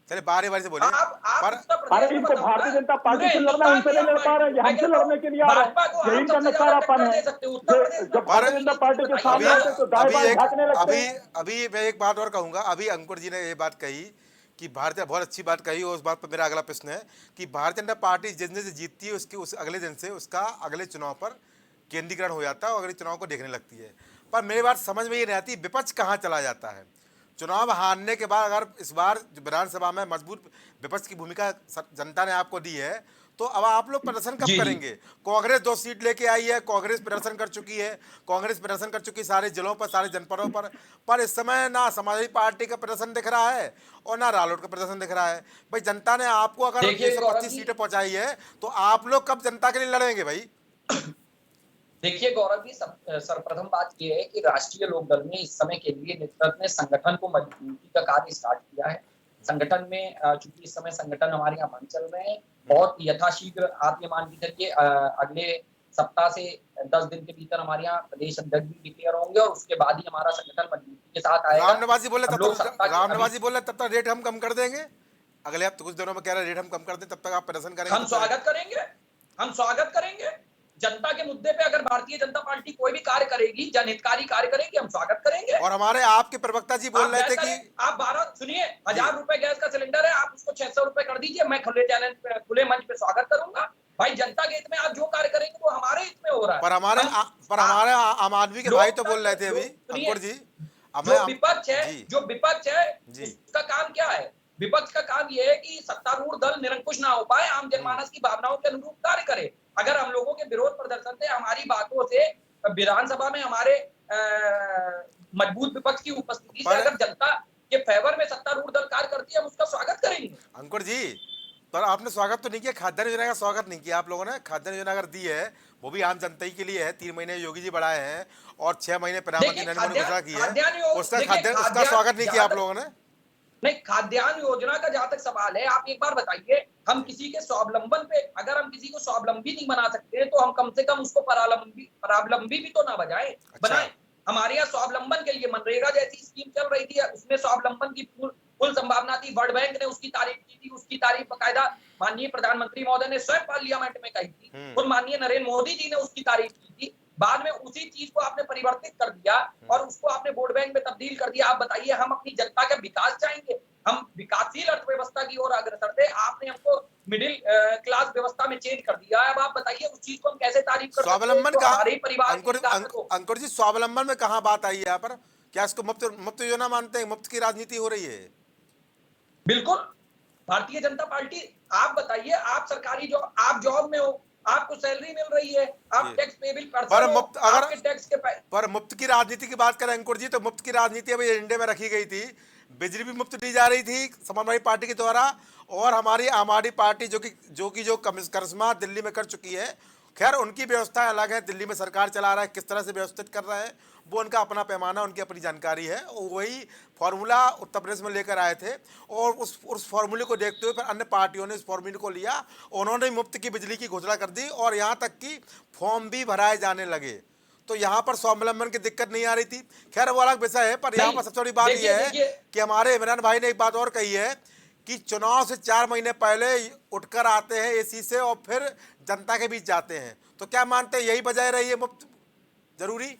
[SPEAKER 2] चलिए बारी बारी से बोलिए।
[SPEAKER 10] अरे इनको भारतीय जनता पार्टी से लड़ना, उनसे नहीं लड़ पा रहे हैं, हमसे लड़ने के लिए आ रहे हैं। यही इनका नकारापन है। जब भारतीय जनता पार्टी के सामने आते तो दाएं बाएं झांकने लगते हैं।
[SPEAKER 2] अभी मैं एक बात और कहूंगा। अभी अंकुर जी ने ये बात कही कि भारतीय, बहुत अच्छी बात कही, और उस बात पर मेरा अगला प्रश्न है कि भारतीय जनता पार्टी जिस दिन से जीतती है उसकी उस अगले दिन से उसका अगले चुनाव पर केंद्रीकरण हो जाता है और अगले चुनाव को देखने लगती है। पर मेरी बात समझ में ये नहीं आती, विपक्ष कहाँ चला जाता है? चुनाव हारने के बाद अगर इस बार विधानसभा में मजबूत विपक्ष की भूमिका जनता ने आपको दी है, तो अब आप लोग प्रदर्शन कब
[SPEAKER 9] जी, जी।
[SPEAKER 2] करेंगे? कांग्रेस 2 सीट लेके आई है, कांग्रेस प्रदर्शन कर चुकी है, कांग्रेस प्रदर्शन कर चुकी है सारे जिलों पर, सारे जनपदों पर इस समय ना समाजवादी पार्टी का प्रदर्शन दिख रहा है और ना रालोद का प्रदर्शन दिख रहा है। भाई जनता ने आपको अगर
[SPEAKER 9] देखिए गौरव
[SPEAKER 2] 125
[SPEAKER 9] जी,
[SPEAKER 2] सीटें पहुंचाई है, तो आप लोग कब जनता के लिए लड़ेंगे भाई?
[SPEAKER 9] देखिए गौरव जी, सर्वप्रथम बात यह है कि राष्ट्रीय लोकदल ने इस समय के लिए नेतृत्व ने संगठन को मजबूती का कार्य स्टार्ट किया है। संगठन में चूंकि इस समय संगठन हमारे यहाँ बंद चल रहे हैं, बहुत यथाशीघ्र आप ये मान के चलिए अगले सप्ताह से 10 दिन के भीतर हमारे यहाँ प्रदेश अध्यक्ष भी डिक्लेयर होंगे और उसके बाद ही हमारा संगठन मजबूती के साथ आएगा।
[SPEAKER 2] रामनिवासी बोले
[SPEAKER 9] हम
[SPEAKER 2] तब
[SPEAKER 9] लोग
[SPEAKER 2] तक
[SPEAKER 9] सत्ता के
[SPEAKER 2] रामनिवासी बोले तब तक रेट हम कम कर देंगे। अगले हफ्ते कुछ दिनों में कह रहे रेट हम कम कर दें, तब तक आप प्रदर्शन करेंगे?
[SPEAKER 9] हम स्वागत करेंगे, हम स्वागत करेंगे। जनता के मुद्दे पे अगर भारतीय जनता पार्टी कोई भी कार्य करेगी, जनहितकारी कार्य करेगी, हम स्वागत करेंगे।
[SPEAKER 2] और हमारे आपके प्रवक्ता जी बोल रहे थे कि
[SPEAKER 9] आप 12 सुनिए, 1000 रुपए गैस का सिलेंडर है, आप उसको 600 रुपए कर दीजिए, मैं खुले चैनल पे, खुले मंच पे स्वागत करूंगा। भाई जनता के हित में आप जो कार्य करेंगे वो हमारे हित में हो रहा है।
[SPEAKER 2] पर हमारे आम आदमी के भाई तो बोल रहे थे अभी, अंकुर जी,
[SPEAKER 9] जो विपक्ष है उसका काम क्या है? विपक्ष का काम यह है कि सत्तारूढ़ दल निरंकुश ना हो पाए, आम जनमानस की भावनाओं के अनुरूप कार्य करे। अगर हम लोगों के विरोध प्रदर्शन से, हमारी बातों से, विधानसभा में हमारे मजबूत विपक्ष की उपस्थिति से अगर जनता के फेवर में सत्तारूढ़ दल कार्य करती है, हम उसका स्वागत करेंगे।
[SPEAKER 2] अंकुर जी, पर आपने स्वागत तो नहीं किया, खाद्यान्न योजना का स्वागत नहीं किया आप लोगों ने। खाद्यान्न योजना अगर दी है वो भी आम जनता ही के लिए है, 3 महीने योगी जी बढ़ाए हैं और 6 महीने प्रधानमंत्री नरेंद्र मोदी घोषणा की है, उसका स्वागत नहीं किया आप लोगों ने।
[SPEAKER 9] नहीं, खाद्यान्न योजना का जहां तक सवाल है, आप एक बार बताइए, हम किसी के स्वावलंबन पे, अगर हम किसी को स्वावलंबी नहीं बना सकते तो हम कम से कम उसको परावलंबी भी तो ना बनाएं। हमारे यहाँ स्वावलंबन के लिए मनरेगा जैसी स्कीम चल रही थी, उसमें स्वावलंबन की फुल संभावना थी। वर्ल्ड बैंक ने उसकी तारीफ की थी, उसकी तारीफ बाकायदा माननीय प्रधानमंत्री महोदय ने स्वयं पार्लियामेंट में कही थी और माननीय नरेंद्र मोदी जी ने उसकी तारीफ की थी। बाद में उसी चीज को आपने परिवर्तित कर दिया और उसको आपने वोट बैंक में तब्दील कर दिया। आप बताइए, हम अपनी जनता का विकास चाहेंगे, हम विकासशील अर्थव्यवस्था की ओर अग्रसर थे, आपने हमको मिडिल क्लास व्यवस्था में चेंज कर दिया। अब आप बताइए उस चीज को हम कैसे तारीफ कर सकते हैं?
[SPEAKER 2] स्वावलंबन का
[SPEAKER 9] परिवार
[SPEAKER 2] अंकुर जी, स्वावलंबन में कहाँ बात आई है यहाँ पर? क्या इसको मुफ्त योजना मानते हैं? मुफ्त की राजनीति हो रही है?
[SPEAKER 9] बिल्कुल, भारतीय जनता पार्टी, आप बताइए, आप सरकारी आप जॉब में हो, आपको सैलरी मिल रही है, आप टैक्स पेबल पर्सन हो, आपके टैक्स के
[SPEAKER 2] पर मुफ्त की राजनीति की बात करें अंकुर जी, तो मुफ्त की राजनीति अभी एजेंडे में रखी गई थी। बिजली भी मुफ्त दी जा रही थी समाजवादी पार्टी के द्वारा, और हमारी आम आदमी पार्टी जो करिश्मा दिल्ली में कर चुकी है। खैर उनकी व्यवस्था अलग है, दिल्ली में सरकार चला रहा है, किस तरह से व्यवस्थित कर रहा है वो उनका अपना पैमाना, उनकी अपनी जानकारी है। वही फार्मूला उत्तर प्रदेश में लेकर आए थे और उस फार्मूले को देखते हुए फिर अन्य पार्टियों ने इस फार्मूले को लिया, उन्होंने मुफ्त की बिजली की घोषणा कर दी और यहाँ तक कि फॉर्म भी भराए जाने लगे। तो यहाँ पर स्वावलंबन की दिक्कत नहीं आ रही थी। खैर वो अलग विषय है, पर यहाँ पर सबसे बड़ी बात यह है कि हमारे इमरान भाई ने एक बात और कही है कि चुनाव से 4 महीने पहले उठकर आते हैं एसी से और फिर जनता के बीच जाते हैं। तो क्या मानते हैं यही बजाय रही है मुफ्त जरूरी?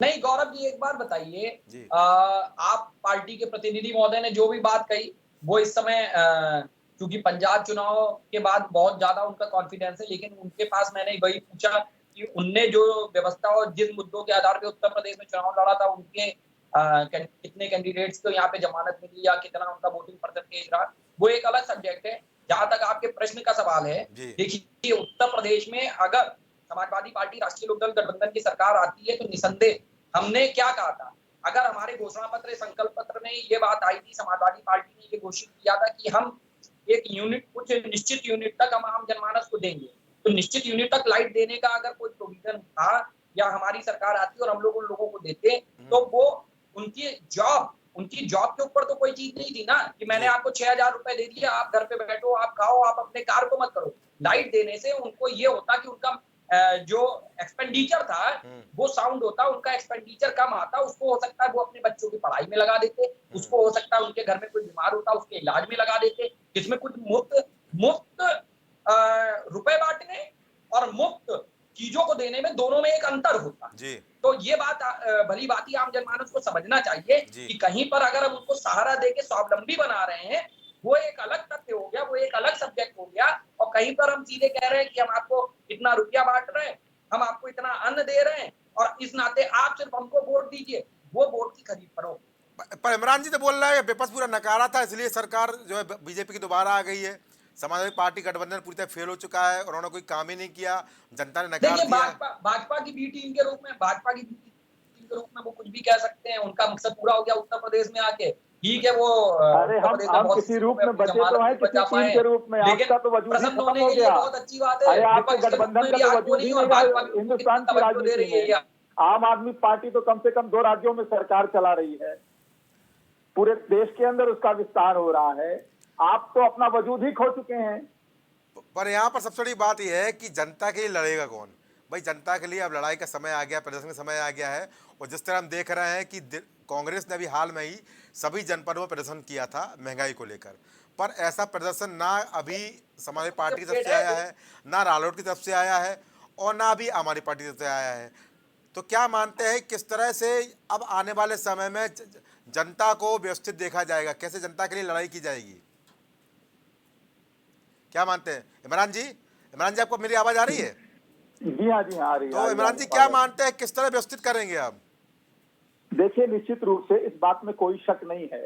[SPEAKER 9] नहीं गौरव जी, एक बार बताइए, आप पार्टी के प्रतिनिधि महोदय ने जो भी बात कही वो इस समय क्योंकि पंजाब चुनाव के बाद बहुत ज्यादा उनका कॉन्फिडेंस है, लेकिन उनके पास मैंने वही पूछा कि उनने जो व्यवस्था और जिस मुद्दों के आधार पे उत्तर प्रदेश में चुनाव लड़ा था, उनके कितने कैंडिडेट्स को यहाँ पे जमानत मिली या कितना उनका वोटिंग परसेंटेज रहा, वो एक अलग सब्जेक्ट है। जहां तक आपके प्रश्न का सवाल है, देखिए उत्तर प्रदेश में अगर समाजवादी पार्टी राष्ट्रीय लोकदल गठबंधन की सरकार आती है तो निसंदेह हमने क्या कहा था, अगर हमारे घोषणा पत्र संकल्प पत्र में ये बात आई थी, समाजवादी पार्टी ने ये घोषित किया था कि हम एक यूनिट, कुछ निश्चित यूनिट तक हम आम जनमानस को देंगे, तो निश्चित यूनिट तक लाइट देने का अगर कोई प्रोविजन था या हमारी सरकार आती और हम लोग उन लोगों को देते, तो वो उनकी जॉब के ऊपर तो कोई चीज नहीं थी ना कि मैंने आपको 6,000 रुपए दे दिया, आप घर पे बैठो, आप खाओ, आप अपने कार को मत करो। लाइट देने से उनको ये होता कि उनका जो एक्सपेंडिचर था वो साउंड होता, उनका एक्सपेंडिचर कम आता, उसको हो सकता है वो अपने बच्चों की पढ़ाई में लगा देते, उसको हो सकता है उनके घर में कोई बीमार होता उसके इलाज में लगा देते। इसमें कुछ मुफ्त रुपए बांटने और मुफ्त चीजों को देने में दोनों में एक अंतर होता है। तो ये बात भली बात आम जनमानस को समझना चाहिए कि कहीं पर अगर हम उनको सहारा देके स्वावलंबी बना रहे हैं, वो एक अलग तथ्य हो गया, वो एक अलग सब्जेक्ट हो गया, और कहीं पर हम सीधे कह रहे हैं कि हम आपको इतना रुपया बांट रहे हैं, हम आपको इतना अन्न दे रहे हैं और इस नाते आप सिर्फ हमको वोट दीजिए, वो वोट की खरीद फरोख्त।
[SPEAKER 2] पर इमरान जी तो बोल रहे हैं विपक्ष पूरा नकारा था इसलिए सरकार जो है बीजेपी की दोबारा आ गई है, समाजवादी पार्टी गठबंधन पूरी तरह फेल हो चुका है, उन्होंने कोई काम ही नहीं किया, जनता ने नकार
[SPEAKER 9] देखिए
[SPEAKER 2] दिया।
[SPEAKER 9] भाजपा की बी टीम के रूप में वो कुछ भी कह सकते हैं, उनका मकसद पूरा हो गया उत्तर प्रदेश में आके, ठीक है वो
[SPEAKER 10] अरे हम किसी रूप में बचे तो हैं, किसी टीम के रूप में, आपका तो वजूद ही खत्म हो गया।
[SPEAKER 9] बहुत अच्छी बात है,
[SPEAKER 10] अरे आपके गठबंधन का तो वजूद ही नहीं रहा हिंदुस्तान की राजनीति में। आम आदमी पार्टी तो कम से कम 2 राज्यों में सरकार चला रही है, पूरे देश के अंदर उसका विस्तार हो रहा है, आप तो अपना वजूद ही खो चुके हैं।
[SPEAKER 2] पर यहाँ पर सबसे बड़ी बात यह है कि जनता के लिए लड़ेगा कौन? भाई जनता के लिए अब लड़ाई का समय आ गया, प्रदर्शन का समय आ गया है। और जिस तरह हम देख रहे हैं कि कांग्रेस ने अभी हाल में ही सभी जनपदों में प्रदर्शन किया था महंगाई को लेकर, पर ऐसा प्रदर्शन ना अभी समाजवादी पार्टी की तरफ से आया है, ना रालोद की तरफ से आया है, और ना अभी आम आदमी पार्टी की तरफ से आया है। तो क्या मानते हैं किस तरह से अब आने वाले समय में जनता को व्यवस्थित देखा जाएगा, कैसे जनता के लिए लड़ाई की जाएगी? क्या मानते हैं इमरान जी? इमरान जी, आपको मेरी आवाज आ रही है?
[SPEAKER 10] जी हाँ आ रही है।
[SPEAKER 2] तो इमरान जी क्या मानते हैं, किस तरह व्यवस्थित करेंगे आप?
[SPEAKER 10] देखिए, निश्चित रूप से इस बात में कोई शक नहीं है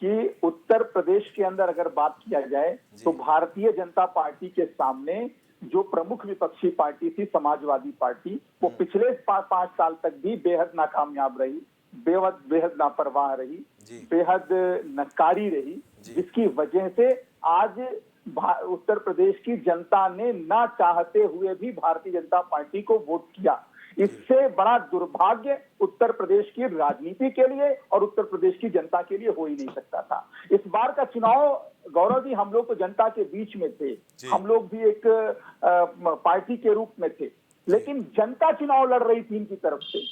[SPEAKER 10] कि उत्तर प्रदेश के अंदर अगर बात किया जाए तो भारतीय जनता पार्टी के सामने जो प्रमुख विपक्षी पार्टी थी समाजवादी पार्टी, वो पिछले 5 साल तक भी बेहद नाकामयाब रही, बेहद लापरवाह रही, बेहद नकारी रही, जिसकी वजह से आज उत्तर प्रदेश की जनता ने ना चाहते हुए भी भारतीय जनता पार्टी को वोट किया। इससे बड़ा दुर्भाग्य उत्तर प्रदेश की राजनीति के लिए और उत्तर प्रदेश की जनता के लिए हो ही नहीं सकता था। इस बार का चुनाव गौरव जी, हम लोग तो जनता के बीच में थे, हम लोग भी एक पार्टी के रूप में थे, लेकिन जनता चुनाव लड़ रही थी इनकी तरफ से।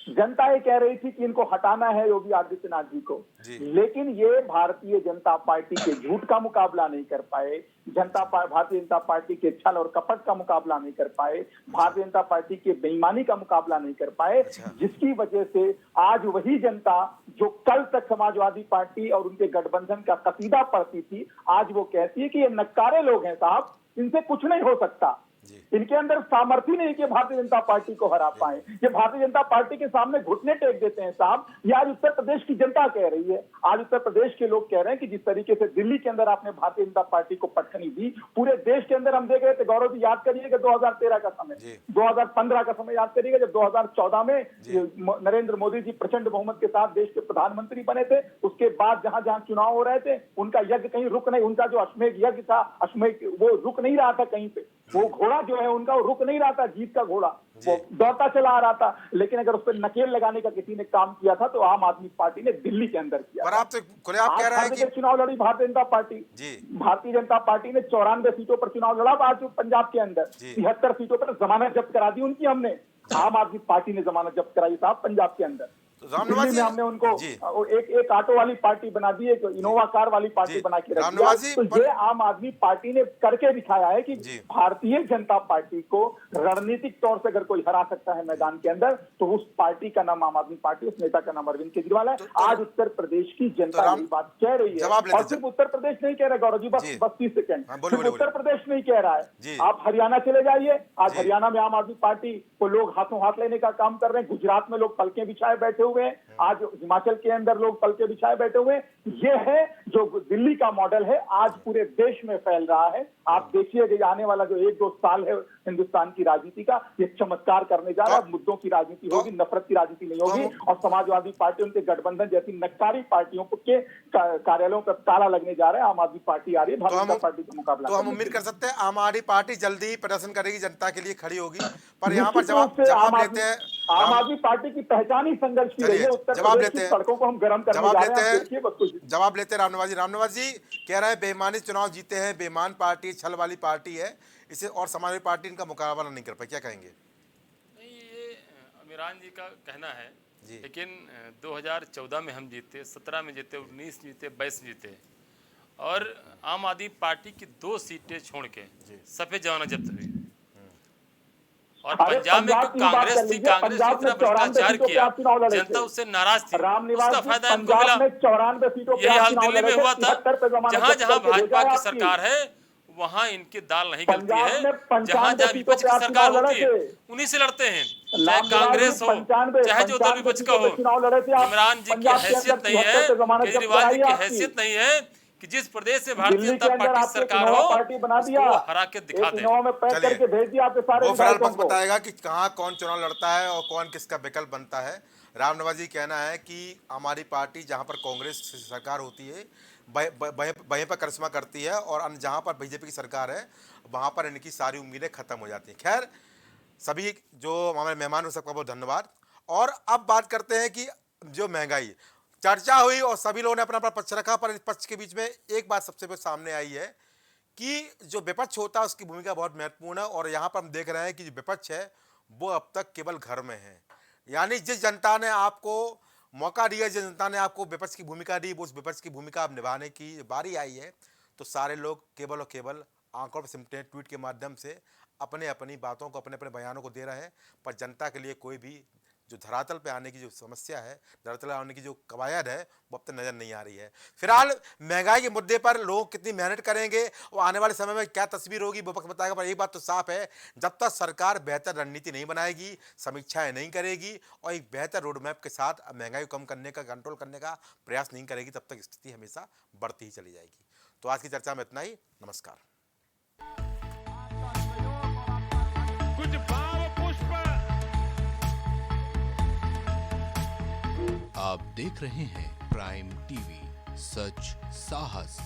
[SPEAKER 10] जनता ये कह रही थी कि इनको हटाना है योगी आदित्यनाथ जी को, लेकिन ये भारतीय जनता पार्टी के झूठ का मुकाबला नहीं कर पाए, भारतीय जनता पार्टी के छल और कपट का मुकाबला नहीं कर पाए, भारतीय जनता पार्टी के बेईमानी का मुकाबला नहीं कर पाए, जिसकी वजह से आज वही जनता जो कल तक समाजवादी पार्टी और उनके गठबंधन का कसीदा पढ़ती थी, आज वो कहती है कि ये नक्कारे लोग हैं साहब, इनसे कुछ नहीं हो सकता, इनके अंदर सामर्थ्य नहीं कि भारतीय जनता पार्टी को हरा पाए, ये भारतीय जनता पार्टी के सामने घुटने टेक देते हैं साहब। ये आज उत्तर प्रदेश की जनता कह रही है, आज उत्तर प्रदेश के लोग कह रहे हैं कि जिस तरीके से दिल्ली के अंदर आपने भारतीय जनता पार्टी को पटखनी दी, पूरे देश के अंदर हम देख रहे थे। गौरव जी याद करिएगा 2013 का समय, 2015 का समय याद करिएगा, जब 2014 में नरेंद्र मोदी जी प्रचंड बहुमत के साथ देश के प्रधानमंत्री बने थे, उसके बाद जहां जहां चुनाव हो रहे थे, उनका यज्ञ कहीं रुक नहीं, उनका जो अश्वमेध यज्ञ था, अश्वमेध वो रुक नहीं रहा था कहीं पे, वो घोड़ा जो है उनका वो रुक नहीं रहा था, जीत का घोड़ा वो दौड़ता चला आ रहा था। लेकिन अगर उस पर नकेल लगाने का किसी ने काम किया था तो आम आदमी पार्टी ने दिल्ली के अंदर किया।
[SPEAKER 2] पर आप तो खुलेआम कह रहे हैं कि
[SPEAKER 10] चुनाव लड़ी भारतीय जनता पार्टी, भारतीय जनता पार्टी ने 94 सीटों पर चुनाव लड़ा। आज पंजाब के अंदर 73 सीटों पर जमानत जब्त करा दी उनकी हमने, आम आदमी पार्टी ने जमानत जब्त कराई साहब पंजाब के अंदर। दिल्ली में हमने उनको एक ऑटो वाली पार्टी बना दी, एक इनोवा कार वाली पार्टी बना के रख दिया। तो ये आम आदमी पार्टी ने करके दिखाया है कि भारतीय जनता पार्टी को रणनीतिक तौर से अगर कोई हरा सकता है मैदान के अंदर, तो उस पार्टी का नाम आम आदमी पार्टी, उस नेता का नाम अरविंद केजरीवाल है। आज उत्तर प्रदेश की जनता ये बात कह रही है, और सिर्फ उत्तर प्रदेश नहीं कह रहे गौरव जी, बस 30 सेकंड, उत्तर प्रदेश नहीं कह रहा है, आप हरियाणा चले जाइए, आज हरियाणा में आम आदमी पार्टी को लोग हाथों हाथ लेने का काम कर रहे हैं, गुजरात में लोग पलके बिछाए बैठे हुए हैं, आज हिमाचल के अंदर लोग पलके बिछाए बैठे हुए हैं। ये है जो दिल्ली का मॉडल है, आज पूरे देश में फैल रहा है। आप देखिए कि आने वाला जो 1-2 साल है हिंदुस्तान की राजनीति का, ये चमत्कार करने जा रहा है। मुद्दों की राजनीति होगी, नफरत की राजनीति नहीं होगी, और समाजवादी पार्टी, उनके गठबंधन जैसी नक्कारी पार्टियों के कार्यालयों पर ताला लगने जा रहा है। आम आदमी पार्टी आ रही है भारतीय जनता पार्टी का मुकाबला।
[SPEAKER 2] तो हम उम्मीद कर सकते हैं आम आदमी पार्टी जल्दी ही प्रदर्शन करेगी, जनता के लिए खड़ी होगी। पर यहाँ पर जवाब लेते हैं,
[SPEAKER 10] आम आदमी पार्टी की पहचान ही संघर्ष की रही है।
[SPEAKER 2] जवाब लेते हैं,
[SPEAKER 10] सड़कों को हम गर्म करने जा रहे हैं।
[SPEAKER 2] जवाब लेते हैं रामनिवास जी कह रहे हैं बेईमानी चुनाव जीते हैं, बेईमान पार्टी, छल वाली पार्टी है इसे, और समाजवादी पार्टी इनका मुकाबला नहीं कर पाई, क्या कहेंगे?
[SPEAKER 8] नहीं, ये इमरान जी का कहना है, लेकिन 2014 में हम जीते, 17 में जीते, 19 जीते, 22 जीते, और आम आदमी पार्टी की 2 सीटें छोड़ के सफेद जमानत जब्त हुई। और पंजाब में कांग्रेस थी, कांग्रेस ने इतना भ्रष्टाचार किया, जनता उससे नाराज थी, उसका फायदा इनको मिला। यही हाल दिल्ली में हुआ था, जहां जहां भाजपा की सरकार है वहां इनकी दाल नहीं गलती है, जहां जहां विपक्ष की सरकार होती है उन्हीं से लड़ते हैं, चाहे कांग्रेस हो, चाहे जो दल विपक्ष का हो। इमरान जी की हैसियत नहीं है, केजरीवाल जी की हैसियत नहीं है कि जिस प्रदेश से भारतीय
[SPEAKER 10] दिल्ली के
[SPEAKER 8] जनता
[SPEAKER 10] अंदर
[SPEAKER 8] पार्टी
[SPEAKER 10] आपको
[SPEAKER 8] सरकार
[SPEAKER 10] इनोवा
[SPEAKER 8] हो
[SPEAKER 10] पार्टी बना दिया,
[SPEAKER 8] उसको हरा के दिखा
[SPEAKER 10] एक
[SPEAKER 8] दे।
[SPEAKER 10] इनोवा में पैक
[SPEAKER 2] चलिए।
[SPEAKER 10] करके भेज दिया आपके सारे
[SPEAKER 2] वो फिलहाल
[SPEAKER 10] विधायकों
[SPEAKER 2] वक्त
[SPEAKER 10] को।
[SPEAKER 2] बताएगा कि कहाँ कौन चुनाव लड़ता है और कौन किसका विकल्प बनता है। रामनिवास जी कहना है कि हमारी पार्टी जहाँ पर कांग्रेस की सरकार होती है वहीं पर करिश्मा करती है, और जहाँ पर बीजेपी की सरकार है वहाँ पर इनकी सारी उम्मीदें खत्म हो जाती हैं। खैर, सभी जो हमारे मेहमान हैं सबका बहुत धन्यवाद। और अब बात करते हैं कि जो महंगाई चर्चा हुई और सभी लोगों ने अपना अपना पक्ष रखा, पर इस पक्ष के बीच में एक बात सबसे पहले सामने आई है कि जो विपक्ष होता है उसकी भूमिका बहुत महत्वपूर्ण है। और यहाँ पर हम देख रहे हैं कि जो विपक्ष है वो अब तक केवल घर में है, यानी जिस जनता ने आपको मौका दिया, जिस जनता ने आपको विपक्ष की भूमिका दी, वो उस विपक्ष की भूमिका अब निभाने की बारी आई है। तो सारे लोग केवल और केवल आंकड़ों पर सिमटे ट्वीट के माध्यम से अपने अपनी बातों को, अपने अपने बयानों को दे रहे हैं, पर जनता के लिए कोई भी जो धरातल पे आने की जो समस्या है, धरातल पे आने की जो कवायद है, वो अब तक नजर नहीं आ रही है। फिलहाल महंगाई के मुद्दे पर लोग कितनी मेहनत करेंगे और आने वाले समय में क्या तस्वीर होगी विपक्ष बताएगा, पर एक बात तो साफ है, जब तक सरकार बेहतर रणनीति नहीं बनाएगी, समीक्षाएं नहीं करेगी और एक बेहतर रोड मैप के साथ महंगाई को कम करने का, कंट्रोल करने का प्रयास नहीं करेगी, तब तक स्थिति हमेशा बढ़ती ही चली जाएगी। तो आज की चर्चा में इतना ही। नमस्कार।
[SPEAKER 11] कुछ भाव पुष्प।
[SPEAKER 1] आप देख रहे हैं प्राइम टीवी, सच साहस